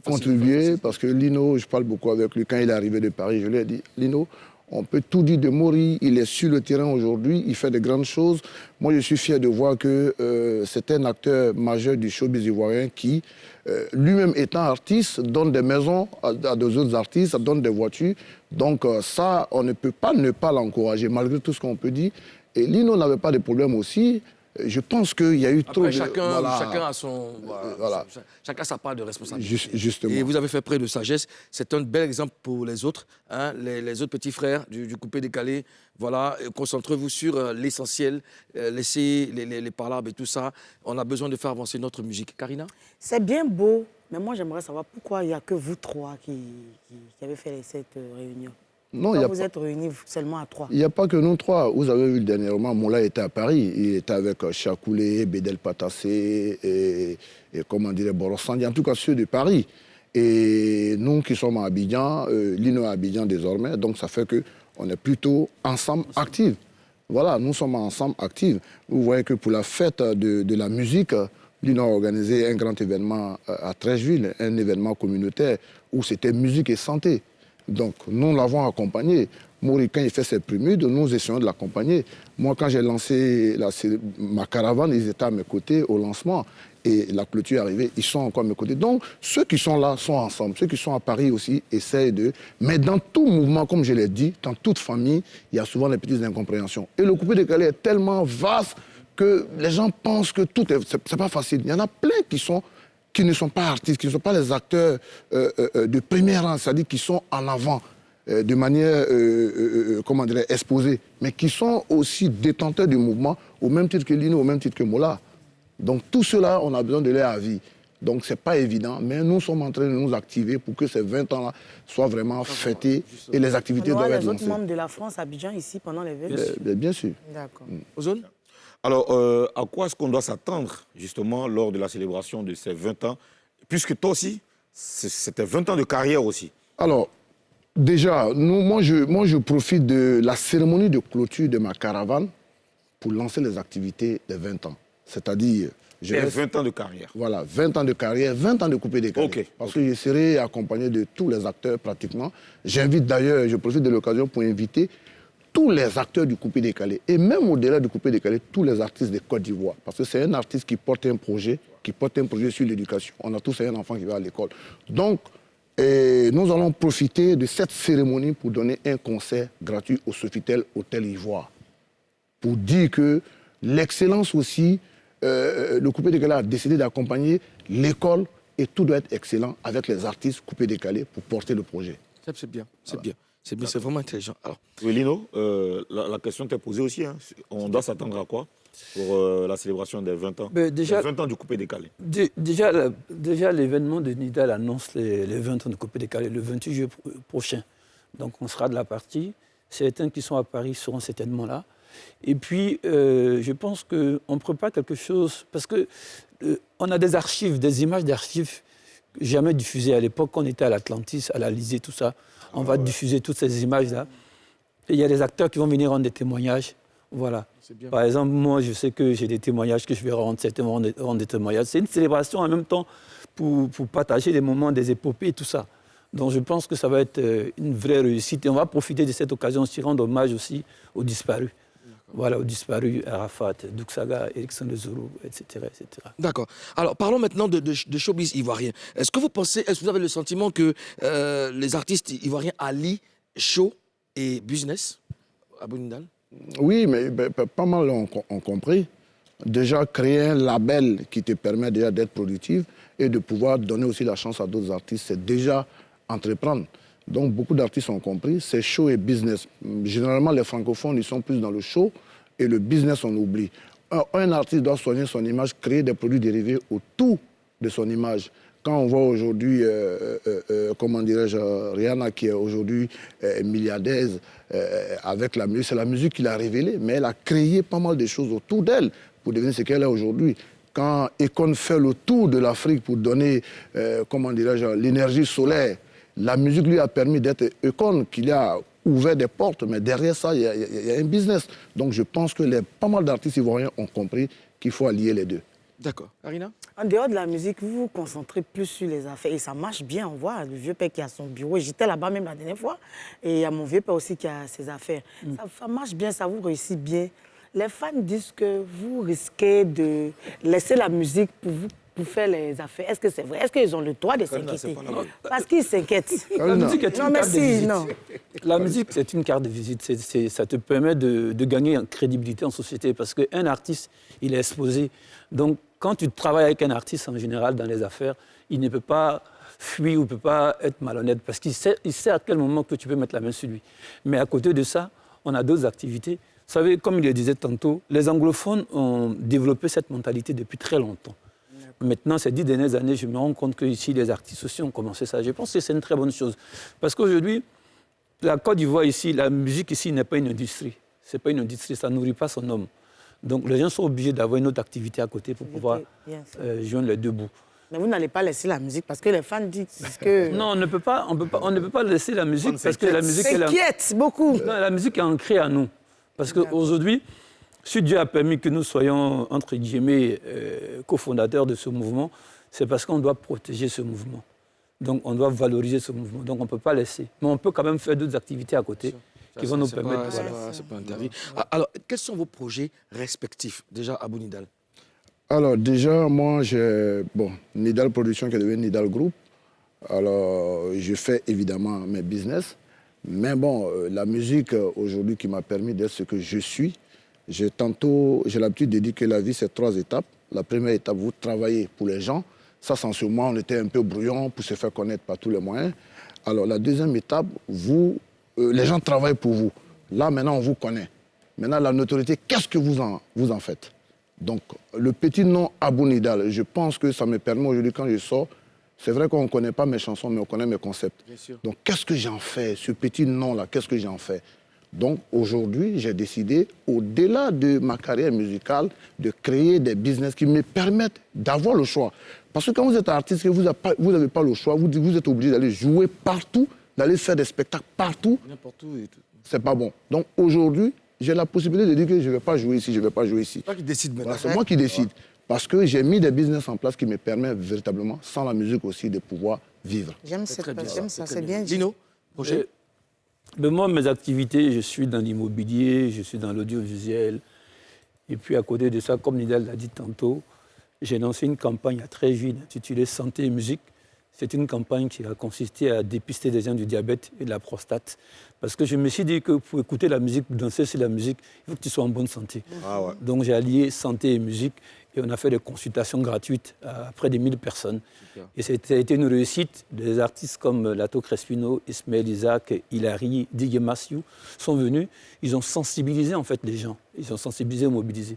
[SPEAKER 4] contribuer, parce que Lino, je parle beaucoup avec lui, quand il est arrivé de Paris, je lui ai dit, Lino, on peut tout dire de Mori, il est sur le terrain aujourd'hui, il fait de grandes choses. Moi, je suis fier de voir que c'est un acteur majeur du showbiz ivoirien qui, lui-même étant artiste, donne des maisons à des autres artistes, donne des voitures. Donc ça, on ne peut pas ne pas l'encourager, malgré tout ce qu'on peut dire. Et Lino n'avait pas de problème aussi. Je pense qu'il y a eu trop de...
[SPEAKER 1] Chacun a son...
[SPEAKER 4] Voilà.
[SPEAKER 1] Chacun sa part de responsabilité.
[SPEAKER 4] Justement.
[SPEAKER 1] Et vous avez fait preuve de sagesse. C'est un bel exemple pour les autres, hein, les autres petits frères du coupé décalé. Voilà, concentrez-vous sur l'essentiel, laissez les palabres et tout ça. On a besoin de faire avancer notre musique. Karina?
[SPEAKER 2] C'est bien beau, mais moi j'aimerais savoir pourquoi il n'y a que vous trois qui avez fait cette réunion.
[SPEAKER 4] Non,
[SPEAKER 2] Quand vous êtes réunis seulement à trois.
[SPEAKER 4] Il n'y a pas que nous trois. Vous avez vu dernièrement, Moula était à Paris. Il était avec Chakoulé, Bédel Patassé et comment dire, Borossandi, en tout cas ceux de Paris. Et nous qui sommes à Abidjan, Lino est à Abidjan désormais, donc ça fait qu'on est plutôt ensemble actifs. Voilà, nous sommes ensemble actifs. Vous voyez que pour la fête de la musique, Lino a organisé un grand événement à Trècheville, un événement communautaire où c'était musique et santé. Donc, nous l'avons accompagné. Mori, quand il fait ses prémudes, nous essayons de l'accompagner. Moi, quand j'ai lancé ma caravane, ils étaient à mes côtés au lancement. Et la clôture est arrivée, ils sont encore à mes côtés. Donc, ceux qui sont là sont ensemble. Ceux qui sont à Paris aussi essayent de... Mais dans tout mouvement, comme je l'ai dit, dans toute famille, il y a souvent des petites incompréhensions. Et le coupé décalé est tellement vaste que les gens pensent que tout est... C'est pas facile. Il y en a plein qui sont qui ne sont pas artistes, qui ne sont pas les acteurs de premier rang, c'est-à-dire qui sont en avant de manière, comment dirais, exposée, mais qui sont aussi détenteurs du mouvement, au même titre que Lino, au même titre que Mola. Donc tout cela, on a besoin de leur avis. Donc ce n'est pas évident, mais nous sommes en train de nous activer pour que ces 20 ans-là soient vraiment fêtés et les activités doivent être
[SPEAKER 2] les autres
[SPEAKER 4] lancées.
[SPEAKER 2] membres de la France à Abidjan ici pendant les 20
[SPEAKER 4] Bien sûr.
[SPEAKER 2] D'accord.
[SPEAKER 1] Ozone?
[SPEAKER 3] Alors, à quoi est-ce qu'on doit s'attendre, justement, lors de la célébration de ces 20 ans? Puisque toi aussi, c'était 20 ans de carrière aussi.
[SPEAKER 4] Alors, déjà, moi, je profite de la cérémonie de clôture de ma caravane pour lancer les activités des 20 ans. C'est-à-dire...
[SPEAKER 3] J'ai 20 ans de carrière.
[SPEAKER 4] Voilà, 20 ans de carrière, 20 ans de coupé décalé.
[SPEAKER 3] Okay.
[SPEAKER 4] Parce que je serai accompagné de tous les acteurs pratiquement. J'invite d'ailleurs, je profite de l'occasion pour inviter tous les acteurs du coupé décalé. Et même au-delà du coupé décalé, tous les artistes de Côte d'Ivoire. Parce que c'est un artiste qui porte un projet sur l'éducation. On a tous un enfant qui va à l'école. Donc, nous allons profiter de cette cérémonie pour donner un concert gratuit au Sofitel Hôtel Ivoire. Pour dire que l'excellence aussi, le coupé décalé a décidé d'accompagner l'école et tout doit être excellent avec les artistes coupé décalé pour porter le projet.
[SPEAKER 1] C'est bien, c'est vraiment intelligent. Alors,
[SPEAKER 3] oui, Lino, la question t'est posée aussi. Hein. On doit s'attendre à quoi pour la célébration des 20 ans
[SPEAKER 5] Déjà,
[SPEAKER 3] les 20 ans du coupé décalé.
[SPEAKER 5] Déjà l'événement de Nidal annonce les 20 ans de coupé décalé le 28 juillet prochain. Donc on sera de la partie. Certains qui sont à Paris seront certainement là. Et puis, je pense qu'on prépare quelque chose, parce qu'on a des archives, des images d'archives jamais diffusées. À l'époque, on était à l'Atlantis, à l'Alizé, tout ça. On va diffuser toutes ces images-là. Et il y a des acteurs qui vont venir rendre des témoignages. Voilà. Par exemple, moi, je sais que j'ai des témoignages que je vais rendre, certains vont rendre des témoignages. C'est une célébration en même temps pour partager les moments des épopées et tout ça. Donc, je pense que ça va être une vraie réussite. Et on va profiter de cette occasion aussi, rendre hommage aussi aux disparus. Voilà, aux disparus, Arafat, Douksaga, Erickson de Zulu, etc.
[SPEAKER 1] d'accord. Alors, parlons maintenant de showbiz ivoirien. Est-ce que vous avez le sentiment que les artistes ivoiriens allient show et business à Bonindal?
[SPEAKER 4] Oui, mais pas mal ont compris. Déjà, créer un label qui te permet déjà d'être productif et de pouvoir donner aussi la chance à d'autres artistes, c'est déjà entreprendre. Donc, beaucoup d'artistes ont compris, c'est show et business. Généralement, les francophones, ils sont plus dans le show et le business, on oublie. Un artiste doit soigner son image, créer des produits dérivés autour de son image. Quand on voit aujourd'hui, comment dirais-je, Rihanna, qui est aujourd'hui milliardaire avec la musique, c'est la musique qui l'a révélée, mais elle a créé pas mal de choses autour d'elle pour devenir ce qu'elle est aujourd'hui. Quand Akon fait le tour de l'Afrique pour donner, comment dirais-je, l'énergie solaire, la musique lui a permis d'être Akon, qu'il a ouvert des portes, mais derrière ça, il y a un business. Donc je pense que pas mal d'artistes ivoiriens ont compris qu'il faut allier les deux.
[SPEAKER 1] D'accord. Arina?
[SPEAKER 2] En dehors de la musique, vous vous concentrez plus sur les affaires et ça marche bien. On voit le vieux père qui a son bureau. J'étais là-bas même la dernière fois et il y a mon vieux père aussi qui a ses affaires. Ça marche bien, ça vous réussit bien. Les fans disent que vous risquez de laisser la musique pour faire les affaires. Est-ce que c'est vrai? Est-ce qu'ils ont le droit de s'inquiéter? Parce qu'ils s'inquiètent.
[SPEAKER 5] La musique est une carte de visite.
[SPEAKER 2] Non.
[SPEAKER 5] La musique, c'est une carte de visite. Ça te permet de gagner en crédibilité en société parce qu'un artiste, il est exposé. Donc, quand tu travailles avec un artiste, en général, dans les affaires, il ne peut pas fuir ou ne peut pas être malhonnête parce qu'il sait à quel moment que tu peux mettre la main sur lui. Mais à côté de ça, on a d'autres activités. Vous savez, comme il le disait tantôt, les anglophones ont développé cette mentalité depuis très longtemps. Maintenant, ces 10 dernières années, je me rends compte qu'ici, les artistes aussi ont commencé ça. Je pense que c'est une très bonne chose. Parce qu'aujourd'hui, la Côte d'Ivoire ici, la musique ici n'est pas une industrie. Ce n'est pas une industrie, ça ne nourrit pas son homme. Donc les gens sont obligés d'avoir une autre activité à côté pour pouvoir joindre les deux bouts.
[SPEAKER 2] Mais vous n'allez pas laisser la musique parce que les fans disent que...
[SPEAKER 5] Non, on ne peut pas laisser la musique parce que la musique...
[SPEAKER 2] s'inquiète beaucoup.
[SPEAKER 5] Non, la musique est ancrée à nous. Parce qu'aujourd'hui, si Dieu a permis que nous soyons, entre guillemets, cofondateurs de ce mouvement, c'est parce qu'on doit protéger ce mouvement. Donc on doit valoriser ce mouvement. Donc on ne peut pas laisser. Mais on peut quand même faire d'autres activités à côté qui vont nous permettre...
[SPEAKER 1] C'est pas interdit. Alors, quels sont vos projets respectifs, déjà à Bonindal?
[SPEAKER 4] Alors déjà, moi, j'ai Nidal Production qui est devenu Nidal Group. Alors, je fais évidemment mes business. Mais bon, la musique aujourd'hui qui m'a permis d'être ce que je suis, j'ai l'habitude de dire que la vie, c'est 3 étapes. La première étape, vous travaillez pour les gens. Ça, sincèrement, on était un peu brouillon pour se faire connaître par tous les moyens. Alors, la deuxième étape, les gens travaillent pour vous. Là, maintenant, on vous connaît. Maintenant, la notoriété, qu'est-ce que vous en faites? Donc, le petit nom Abou Nidal, je pense que ça me permet aujourd'hui, quand je sors, c'est vrai qu'on ne connaît pas mes chansons, mais on connaît mes concepts.
[SPEAKER 1] Bien sûr.
[SPEAKER 4] Donc, qu'est-ce que j'en fais? Ce petit nom-là, qu'est-ce que j'en fais? Donc, aujourd'hui, j'ai décidé, au-delà de ma carrière musicale, de créer des business qui me permettent d'avoir le choix. Parce que quand vous êtes artiste, vous n'avez pas le choix, vous êtes obligé d'aller jouer partout, d'aller faire des spectacles partout.
[SPEAKER 1] N'importe où et tout.
[SPEAKER 4] C'est pas bon. Donc, aujourd'hui, j'ai la possibilité de dire que je ne vais pas jouer ici, je ne vais pas jouer ici.
[SPEAKER 1] C'est toi qui décides maintenant.
[SPEAKER 4] Voilà, c'est moi qui décide. Parce que j'ai mis des business en place qui me permettent véritablement, sans la musique aussi, de pouvoir vivre.
[SPEAKER 2] J'aime ça, c'est bien dit.
[SPEAKER 1] Lino, projet.
[SPEAKER 5] Mais moi, mes activités, je suis dans l'immobilier, je suis dans l'audiovisuel. Et puis à côté de ça, comme Nidal l'a dit tantôt, j'ai lancé une campagne à très jeune intitulée Santé et musique. C'est une campagne qui a consisté à dépister des gens du diabète et de la prostate. Parce que je me suis dit que pour écouter la musique, pour danser sur la musique, il faut que tu sois en bonne santé.
[SPEAKER 3] Ah ouais.
[SPEAKER 5] Donc j'ai allié santé et musique et on a fait des consultations gratuites à près de 1000 personnes.
[SPEAKER 1] Super.
[SPEAKER 5] Et ça a été une réussite. Des artistes comme Lato Crespino, Ismaël Isaac, Hilary, Didier Massiou sont venus. Ils ont sensibilisé en fait les gens. Ils ont sensibilisé, mobilisé.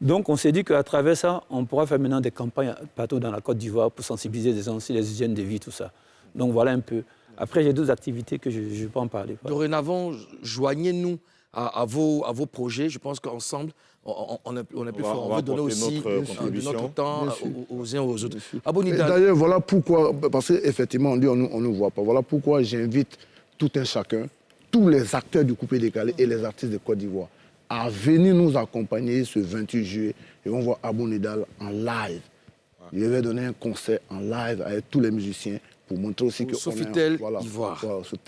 [SPEAKER 5] Donc on s'est dit qu'à travers ça, on pourra faire maintenant des campagnes partout dans la Côte d'Ivoire pour sensibiliser les gens sur les hygiènes de vie, tout ça. Donc voilà un peu. Après, j'ai d'autres activités que je ne peux en parler.
[SPEAKER 1] Dorénavant, joignez-nous à vos projets. Je pense qu'ensemble, on est plus fort. On veut donner aussi de notre temps aux uns aux autres. Abou Nidal.
[SPEAKER 4] D'ailleurs, voilà pourquoi, parce qu'effectivement, on dit on ne nous voit pas. Voilà pourquoi j'invite tout un chacun, tous les acteurs du coupé décalé et les artistes de Côte d'Ivoire à venir nous accompagner ce 28 juillet. Et on voit Abou Nidal en live. Je vais donner un concert en live avec tous les musiciens pour montrer aussi que
[SPEAKER 1] Sofitel Ivoire.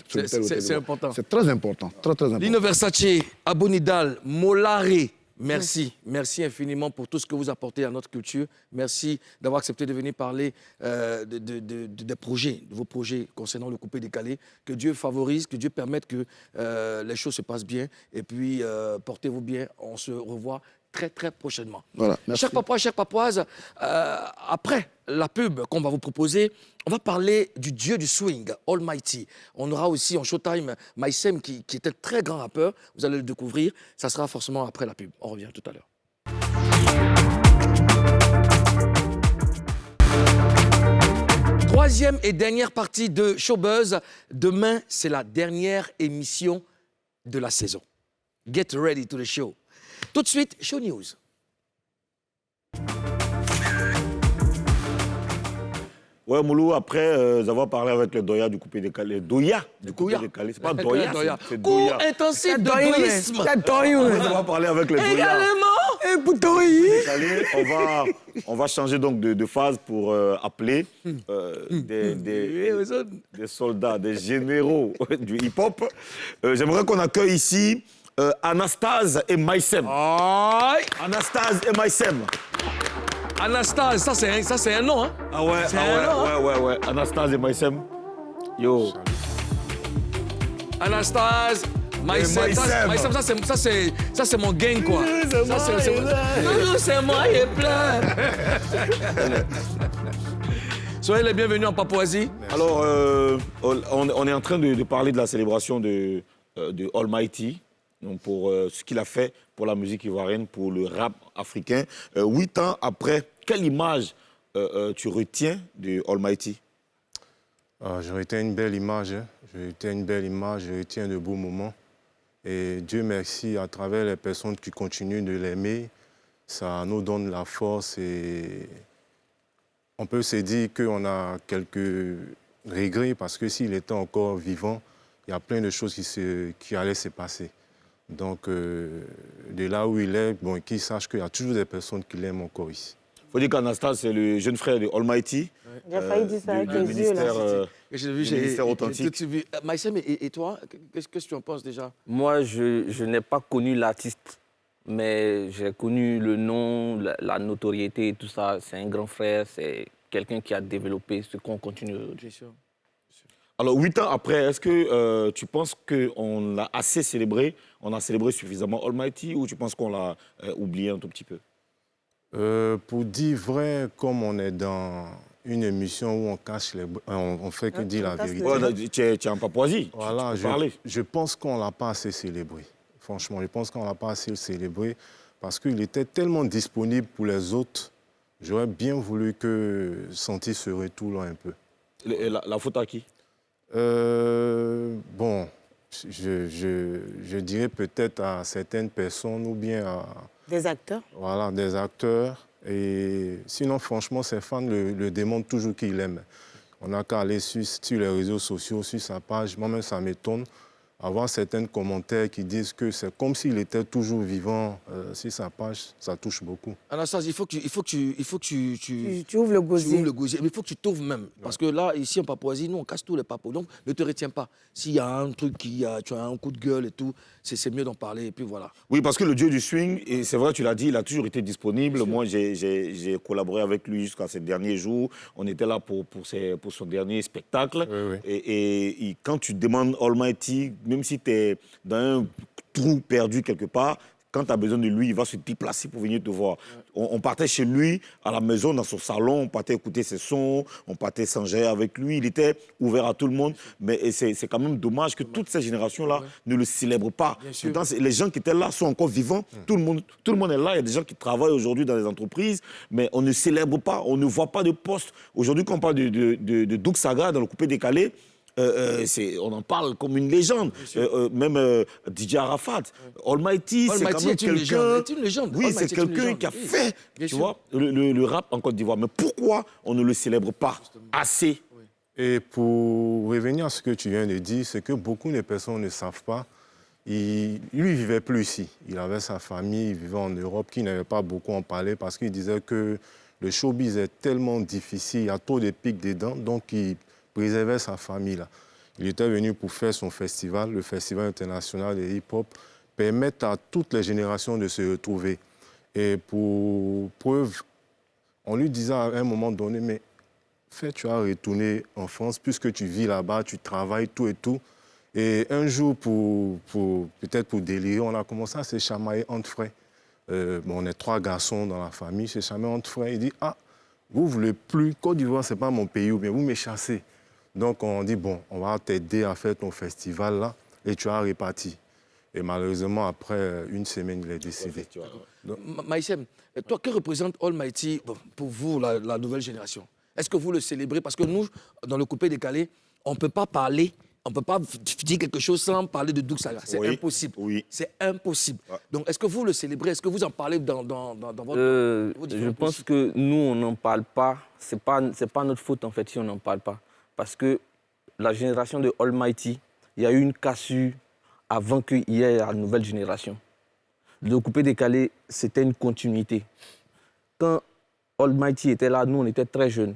[SPEAKER 1] C'est important.
[SPEAKER 4] C'est très important, très important.
[SPEAKER 1] Lino Versace, Abou Nidal, Molaré, merci. Merci infiniment pour tout ce que vous apportez à notre culture. Merci d'avoir accepté de venir parler des projets, de vos projets concernant le coupé décalé. Que Dieu favorise, que Dieu permette que les choses se passent bien. Et puis, portez-vous bien. On se revoit très, très prochainement.
[SPEAKER 4] Voilà, merci.
[SPEAKER 1] Chers Papois, chères Papoises, après la pub qu'on va vous proposer, on va parler du dieu du swing, Almighty. On aura aussi en showtime Maïsem qui est un très grand rappeur. Vous allez le découvrir. Ça sera forcément après la pub. On revient tout à l'heure. Troisième et dernière partie de Showbuzz. Demain, c'est la dernière émission de la saison. Get ready to the show. Tout de suite, Show News.
[SPEAKER 3] Ouais, Moulou, après avoir parlé avec le Doya du coupé décalé. Doya du coupé décalé. C'est pas Doya, c'est
[SPEAKER 1] Cours
[SPEAKER 3] Doya.
[SPEAKER 1] intensif de tourisme.
[SPEAKER 3] On va parler avec le Doya.
[SPEAKER 1] Également.
[SPEAKER 3] Décalé, on va changer donc de phase pour appeler des soldats, des généraux du hip-hop. J'aimerais qu'on accueille ici Anastase et Maïsem. Anastase et Maïsem.
[SPEAKER 1] Anastase, ça c'est un nom, hein?
[SPEAKER 3] Ah ouais, ouais. Anastase et Maïsem. Yo.
[SPEAKER 1] Anastase, Maïsem. Maïsem, ça c'est mon gang, quoi. C'est moi, il plein. Soyez les bienvenus en Papouasie.
[SPEAKER 3] Alors, on est en train de parler de la célébration de Almighty. Donc pour ce qu'il a fait pour la musique ivoirienne, pour le rap africain. 8 ans après, quelle image tu retiens de Almighty?
[SPEAKER 6] Je retiens une belle image, je retiens de beaux moments. Et Dieu merci, à travers les personnes qui continuent de l'aimer, ça nous donne la force et on peut se dire qu'on a quelques regrets parce que s'il était encore vivant, il y a plein de choses qui allaient se passer. Donc, de là où il est, bon, qu'il sache qu'il y a toujours des personnes qui l'aiment encore ici.
[SPEAKER 3] Il faut dire qu'Anastase, c'est le jeune frère de Almighty.
[SPEAKER 2] J'ai failli dire ça avec les yeux, là.
[SPEAKER 1] J'ai vu,
[SPEAKER 3] ministère authentique.
[SPEAKER 1] Maïsem, et toi, qu'est-ce que tu en penses déjà?
[SPEAKER 7] Moi, je n'ai pas connu l'artiste, mais j'ai connu le nom, la notoriété et tout ça. C'est un grand frère, c'est quelqu'un qui a développé ce qu'on continue aujourd'hui.
[SPEAKER 3] Alors, 8 ans après, est-ce que tu penses qu'on l'a assez célébré, on a célébré suffisamment Almighty, ou tu penses qu'on l'a oublié un tout petit peu?
[SPEAKER 6] Pour dire vrai, comme on est dans une émission où on cache on fait que dire la vérité.
[SPEAKER 3] Ouais, tu es en Papouasie.
[SPEAKER 6] Voilà,
[SPEAKER 3] tu peux parler.
[SPEAKER 6] je pense qu'on ne l'a pas assez célébré. Franchement, je pense qu'on ne l'a pas assez célébré parce qu'il était tellement disponible pour les autres. J'aurais bien voulu que Santi se retourne un peu.
[SPEAKER 3] La faute à qui?
[SPEAKER 6] Bon, je dirais peut-être à certaines personnes ou bien à...
[SPEAKER 2] Des acteurs?
[SPEAKER 6] Voilà, des acteurs. Et sinon, franchement, ses fans le démontrent toujours qu'il aime. On n'a qu'à aller sur les réseaux sociaux, sur sa page. Moi-même, ça m'étonne. Avoir certains commentaires qui disent que c'est comme s'il était toujours vivant sur sa page, ça touche beaucoup.
[SPEAKER 1] Anastasia, il faut que
[SPEAKER 2] Tu ouvres le gosier.
[SPEAKER 1] tu ouvres le gosier. Mais il faut que tu t'ouvres même. Parce que là, ici en Papouasie, nous, on casse tous les papous. Donc, ne te retiens pas. S'il y a un truc, tu as un coup de gueule et tout, c'est mieux d'en parler. Et puis voilà.
[SPEAKER 3] Oui, parce que le dieu du swing, et c'est vrai, tu l'as dit, il a toujours été disponible. Moi, j'ai collaboré avec lui jusqu'à ces derniers jours. On était là pour son dernier spectacle.
[SPEAKER 6] Oui.
[SPEAKER 3] Et quand tu demandes Almighty, même si tu es dans un trou perdu quelque part, quand tu as besoin de lui, il va se déplacer pour venir te voir. On partait chez lui, à la maison, dans son salon, on partait écouter ses sons, on partait s'enjailler avec lui. Il était ouvert à tout le monde. Mais c'est quand même dommage que toutes ces générations-là ne le célèbrent pas. Pourtant, les gens qui étaient là sont encore vivants. Tout le monde est là. Il y a des gens qui travaillent aujourd'hui dans les entreprises, mais on ne célèbre pas, on ne voit pas de poste. Aujourd'hui, quand on parle de Doug Saga dans le coupé décalé, on en parle comme une légende. Même DJ Arafat. Almighty, c'est quand même quelqu'un...
[SPEAKER 1] C'est une légende.
[SPEAKER 3] Oui, c'est quelqu'un qui a fait vois, le rap en Côte d'Ivoire. Mais pourquoi on ne le célèbre pas assez?
[SPEAKER 6] Et pour revenir à ce que tu viens de dire, c'est que beaucoup de personnes ne savent pas. Lui, il ne vivait plus ici. Il avait sa famille, il vivait en Europe, qui n'avait pas beaucoup en parler parce qu'il disait que le showbiz est tellement difficile, il y a trop de pics dedans, donc il préservait sa famille là. Il était venu pour faire son festival, le Festival international de hip-hop, permettre à toutes les générations de se retrouver. Et pour preuve, on lui disait à un moment donné, mais tu vas retourner en France, puisque tu vis là-bas, tu travailles, tout et tout. Et un jour, peut-être pour délirer, on a commencé à se chamailler entre frères. On est 3 garçons dans la famille, se chamailler entre frères. Il dit, vous ne voulez plus, Côte d'Ivoire, ce n'est pas mon pays, ou bien vous me chassez. Donc on dit, bon, on va t'aider à faire ton festival là, et tu as reparti. Et malheureusement, après une semaine, il est décédé.
[SPEAKER 1] Maïsem, toi, que représente Almighty pour vous, la nouvelle génération? Est-ce que vous le célébrez? Parce que nous, dans le coupé décalé, on ne peut pas parler, on ne peut pas dire quelque chose sans parler de Doug Saga. C'est impossible.
[SPEAKER 3] Oui.
[SPEAKER 1] C'est impossible. Ouais. Donc, est-ce que vous le célébrez? Est-ce que vous en parlez dans votre...
[SPEAKER 7] Je pense que nous, on n'en parle pas. C'est pas notre faute, en fait, si on n'en parle pas. Parce que la génération de Almighty, il y a eu une cassure avant qu'il y ait la nouvelle génération. Le coupé décalé, c'était une continuité. Quand Almighty était là, nous, on était très jeunes.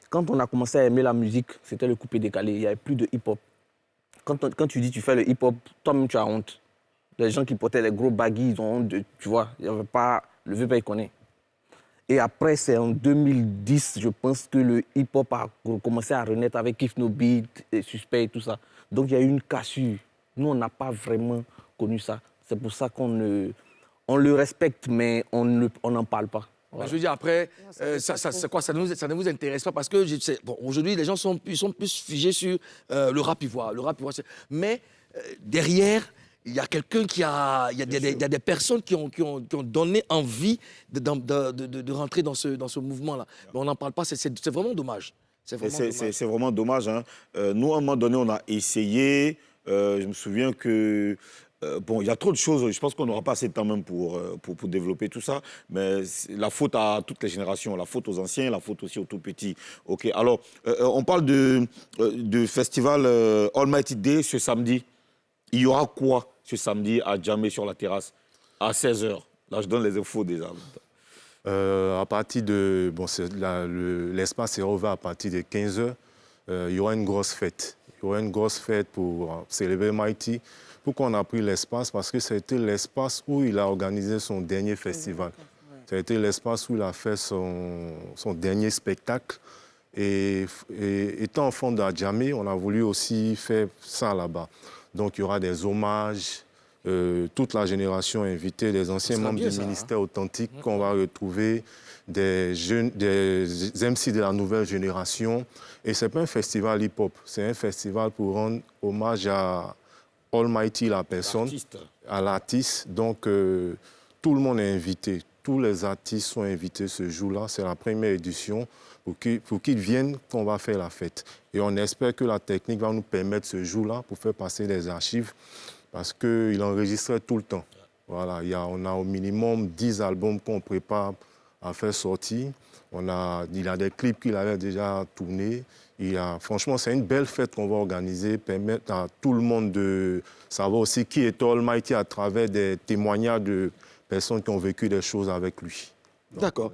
[SPEAKER 7] Quand on a commencé à aimer la musique, c'était le coupé décalé. Il n'y avait plus de hip-hop. Quand tu dis tu fais le hip-hop, toi-même, tu as honte. Les gens qui portaient les gros baggy, ils ont honte de... Tu vois, il n'y avait pas... Le vieux pays connaît. Et après, c'est en 2010, je pense, que le hip-hop a commencé à renaître avec Kif No Beat, et Suspect et tout ça. Donc, il y a eu une cassure. Nous, on n'a pas vraiment connu ça. C'est pour ça qu'on le respecte, mais on n'en parle pas.
[SPEAKER 1] Voilà. Je veux dire, après, c'est quoi, ça ne vous intéresse pas parce que bon, aujourd'hui, les gens sont plus figés sur le rap ivoire. Mais derrière, il y a quelqu'un qui a... Il y a des personnes qui ont donné envie de rentrer dans ce mouvement-là. Mais on n'en parle pas, c'est vraiment dommage. C'est
[SPEAKER 3] vraiment dommage. Hein. Nous, à un moment donné, on a essayé. Je me souviens que... bon, il y a trop de choses. Je pense qu'on n'aura pas assez de temps même pour développer tout ça. Mais la faute à toutes les générations. La faute aux anciens, la faute aussi aux tout petits. OK. Alors, on parle de festival Almighty Day ce samedi. Il y aura quoi ce samedi à Djamé sur la terrasse à 16h? Là, je donne les infos déjà.
[SPEAKER 6] À partir de... Bon, l'espace sera ouvert à partir de 15h. Il y aura une grosse fête. Il y aura une grosse fête pour célébrer Mighty. Pourquoi on a pris l'espace? Parce que c'était l'espace où il a organisé son dernier festival. Ça a été l'espace où il a fait son dernier spectacle. Et étant enfant d'Adjamé, on a voulu aussi faire ça là-bas. Donc il y aura des hommages, toute la génération invitée, des anciens membres du ministère authentique qu'on va retrouver, des MC de la nouvelle génération. Et ce n'est pas un festival hip-hop, c'est un festival pour rendre hommage à Almighty, la personne, à l'artiste. Donc, tout le monde est invité. Tous les artistes sont invités ce jour-là. C'est la première édition. Pour qu'ils viennent, qu'on va faire la fête. Et on espère que la technique va nous permettre ce jour-là pour faire passer des archives parce qu'il enregistrait tout le temps. Voilà, on a au minimum 10 albums qu'on prépare à faire sortir. Il a des clips qu'il avait déjà tournés. Franchement, c'est une belle fête qu'on va organiser, permettre à tout le monde de savoir aussi qui est Almighty à travers des témoignages de personnes qui ont vécu des choses avec lui.
[SPEAKER 1] D'accord.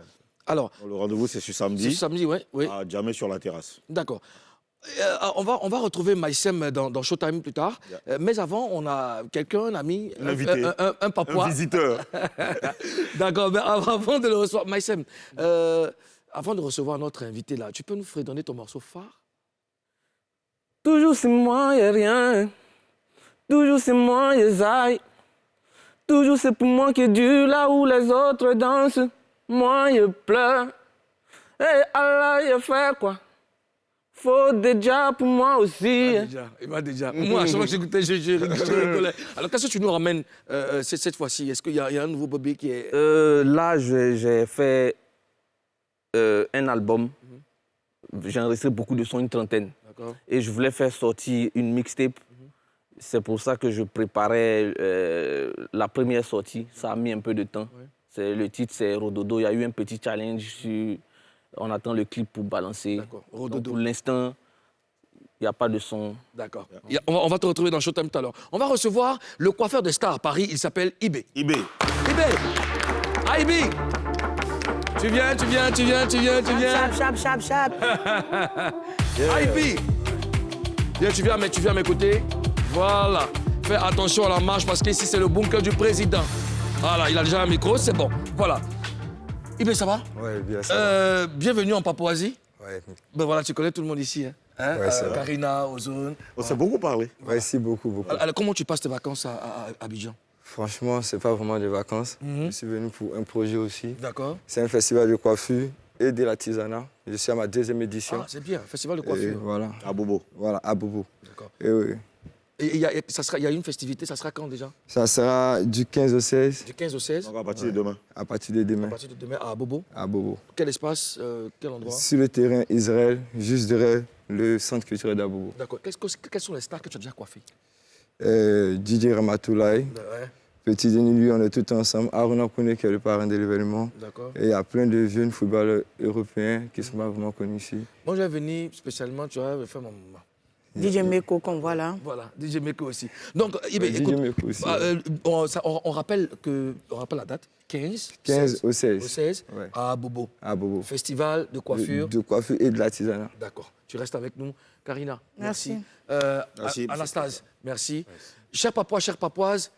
[SPEAKER 1] Alors,
[SPEAKER 3] le rendez-vous, c'est ce samedi.
[SPEAKER 1] C'est samedi, oui.
[SPEAKER 3] À Djamé sur la terrasse.
[SPEAKER 1] D'accord. On va retrouver Maïsem dans Showtime plus tard.
[SPEAKER 3] Yeah.
[SPEAKER 1] Mais avant, on a quelqu'un, un ami,
[SPEAKER 3] un invité,
[SPEAKER 1] un papois.
[SPEAKER 3] un visiteur.
[SPEAKER 1] D'accord. Mais avant de le recevoir, Maïsem, avant de recevoir notre invité là, tu peux nous fredonner ton morceau phare?
[SPEAKER 7] Toujours c'est moi, y'a rien. Toujours c'est moi, y'a zaï. Toujours c'est pour moi qui est dur là où les autres dansent. Moi, je pleure. Et Allah, il fait quoi? Faut déjà pour moi aussi.
[SPEAKER 1] Il m'a déjà. Moi, à chaque fois que j'écoutais, je rigolais. Alors, qu'est-ce que tu nous ramènes cette fois-ci? Est-ce qu'il y a un nouveau bébé qui est...
[SPEAKER 7] Là, j'ai fait un album. J'ai enregistré beaucoup de sons, une trentaine. Et je voulais faire sortir une mixtape. C'est pour ça que je préparais la première sortie. Ça a mis un peu de temps. Ouais. Le titre, c'est Rododo. Il y a eu un petit challenge. On attend le clip pour balancer. Donc, pour l'instant, il n'y a pas de son.
[SPEAKER 1] D'accord. On va te retrouver dans Showtime tout à l'heure. On va recevoir le coiffeur de stars à Paris. Il s'appelle Ibé.
[SPEAKER 3] Ibé.
[SPEAKER 1] Ah, Ibé. Tu viens.
[SPEAKER 2] Chap.
[SPEAKER 1] Ah, Ibé. Tu viens m'écouter. Voilà. Fais attention à la marche parce qu'ici, c'est le bunker du président. Voilà, il a déjà un micro, c'est bon. Voilà. Ibé, ça va?
[SPEAKER 8] Oui, bien ça.
[SPEAKER 1] Bienvenue en Papouasie.
[SPEAKER 8] Oui.
[SPEAKER 1] Ben voilà, tu connais tout le monde ici. Hein?
[SPEAKER 8] Ouais, c'est
[SPEAKER 1] Karina, Ozone.
[SPEAKER 3] On s'est beaucoup parlé.
[SPEAKER 8] Oui, si, beaucoup.
[SPEAKER 1] Alors, comment tu passes tes vacances à Abidjan?
[SPEAKER 8] Franchement, c'est pas vraiment des vacances. Je suis venu pour un projet aussi.
[SPEAKER 1] D'accord.
[SPEAKER 8] C'est un festival de coiffure et de l'artisanat. Je suis à ma 2e édition.
[SPEAKER 1] Ah, c'est bien, festival de coiffure.
[SPEAKER 8] Et voilà.
[SPEAKER 3] À Bobo.
[SPEAKER 8] Voilà, à Bobo.
[SPEAKER 1] D'accord.
[SPEAKER 8] Et oui.
[SPEAKER 1] Et il y a une festivité, ça sera quand déjà?
[SPEAKER 8] Ça sera du 15 au 16.
[SPEAKER 1] Du 15 au 16?
[SPEAKER 3] Donc à partir de demain.
[SPEAKER 8] À partir de demain.
[SPEAKER 1] À partir de demain à Bobo?
[SPEAKER 8] À Bobo.
[SPEAKER 1] Quel espace, quel endroit?
[SPEAKER 8] Sur le terrain Israël, juste derrière le centre culturel d'Abobo.
[SPEAKER 1] D'accord. Quels sont les stars que tu as déjà coiffés?
[SPEAKER 8] DJ Ramatoulaye.
[SPEAKER 1] Ouais.
[SPEAKER 8] Petit Denis, lui, on est tous ensemble. Aruna Kouné, qui est le parrain de l'événement.
[SPEAKER 1] D'accord.
[SPEAKER 8] Et il y a plein de jeunes footballeurs européens qui ne sont pas vraiment connus ici.
[SPEAKER 1] Moi, je vais venir spécialement, tu vois, faire mon...
[SPEAKER 2] DJ Meko qu'on voit là.
[SPEAKER 1] Voilà, DJ Meko aussi. Donc, écoute,
[SPEAKER 8] Meko aussi,
[SPEAKER 1] on rappelle la date, 15
[SPEAKER 8] au 16.
[SPEAKER 1] Au 16,
[SPEAKER 8] Ouais.
[SPEAKER 1] à Bobo.
[SPEAKER 8] À Bobo.
[SPEAKER 1] Festival de coiffure.
[SPEAKER 8] De coiffure et de l'artisanat.
[SPEAKER 1] D'accord. Tu restes avec nous. Karina,
[SPEAKER 2] Merci.
[SPEAKER 3] Merci.
[SPEAKER 1] Anastase, merci. Chers Papouas, chères Papouases,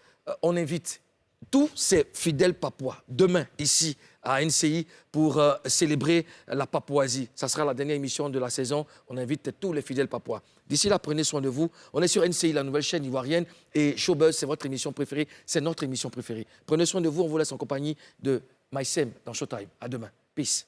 [SPEAKER 1] on invite tous ces fidèles Papouas demain ici à NCI pour célébrer la Papouasie. Ça sera la dernière émission de la saison. On invite tous les fidèles Papouas. D'ici là, prenez soin de vous. On est sur NCI, la nouvelle chaîne ivoirienne, et Showbuzz, c'est votre émission préférée, c'est notre émission préférée. Prenez soin de vous, on vous laisse en compagnie de Maïsem dans Showtime. À demain. Peace.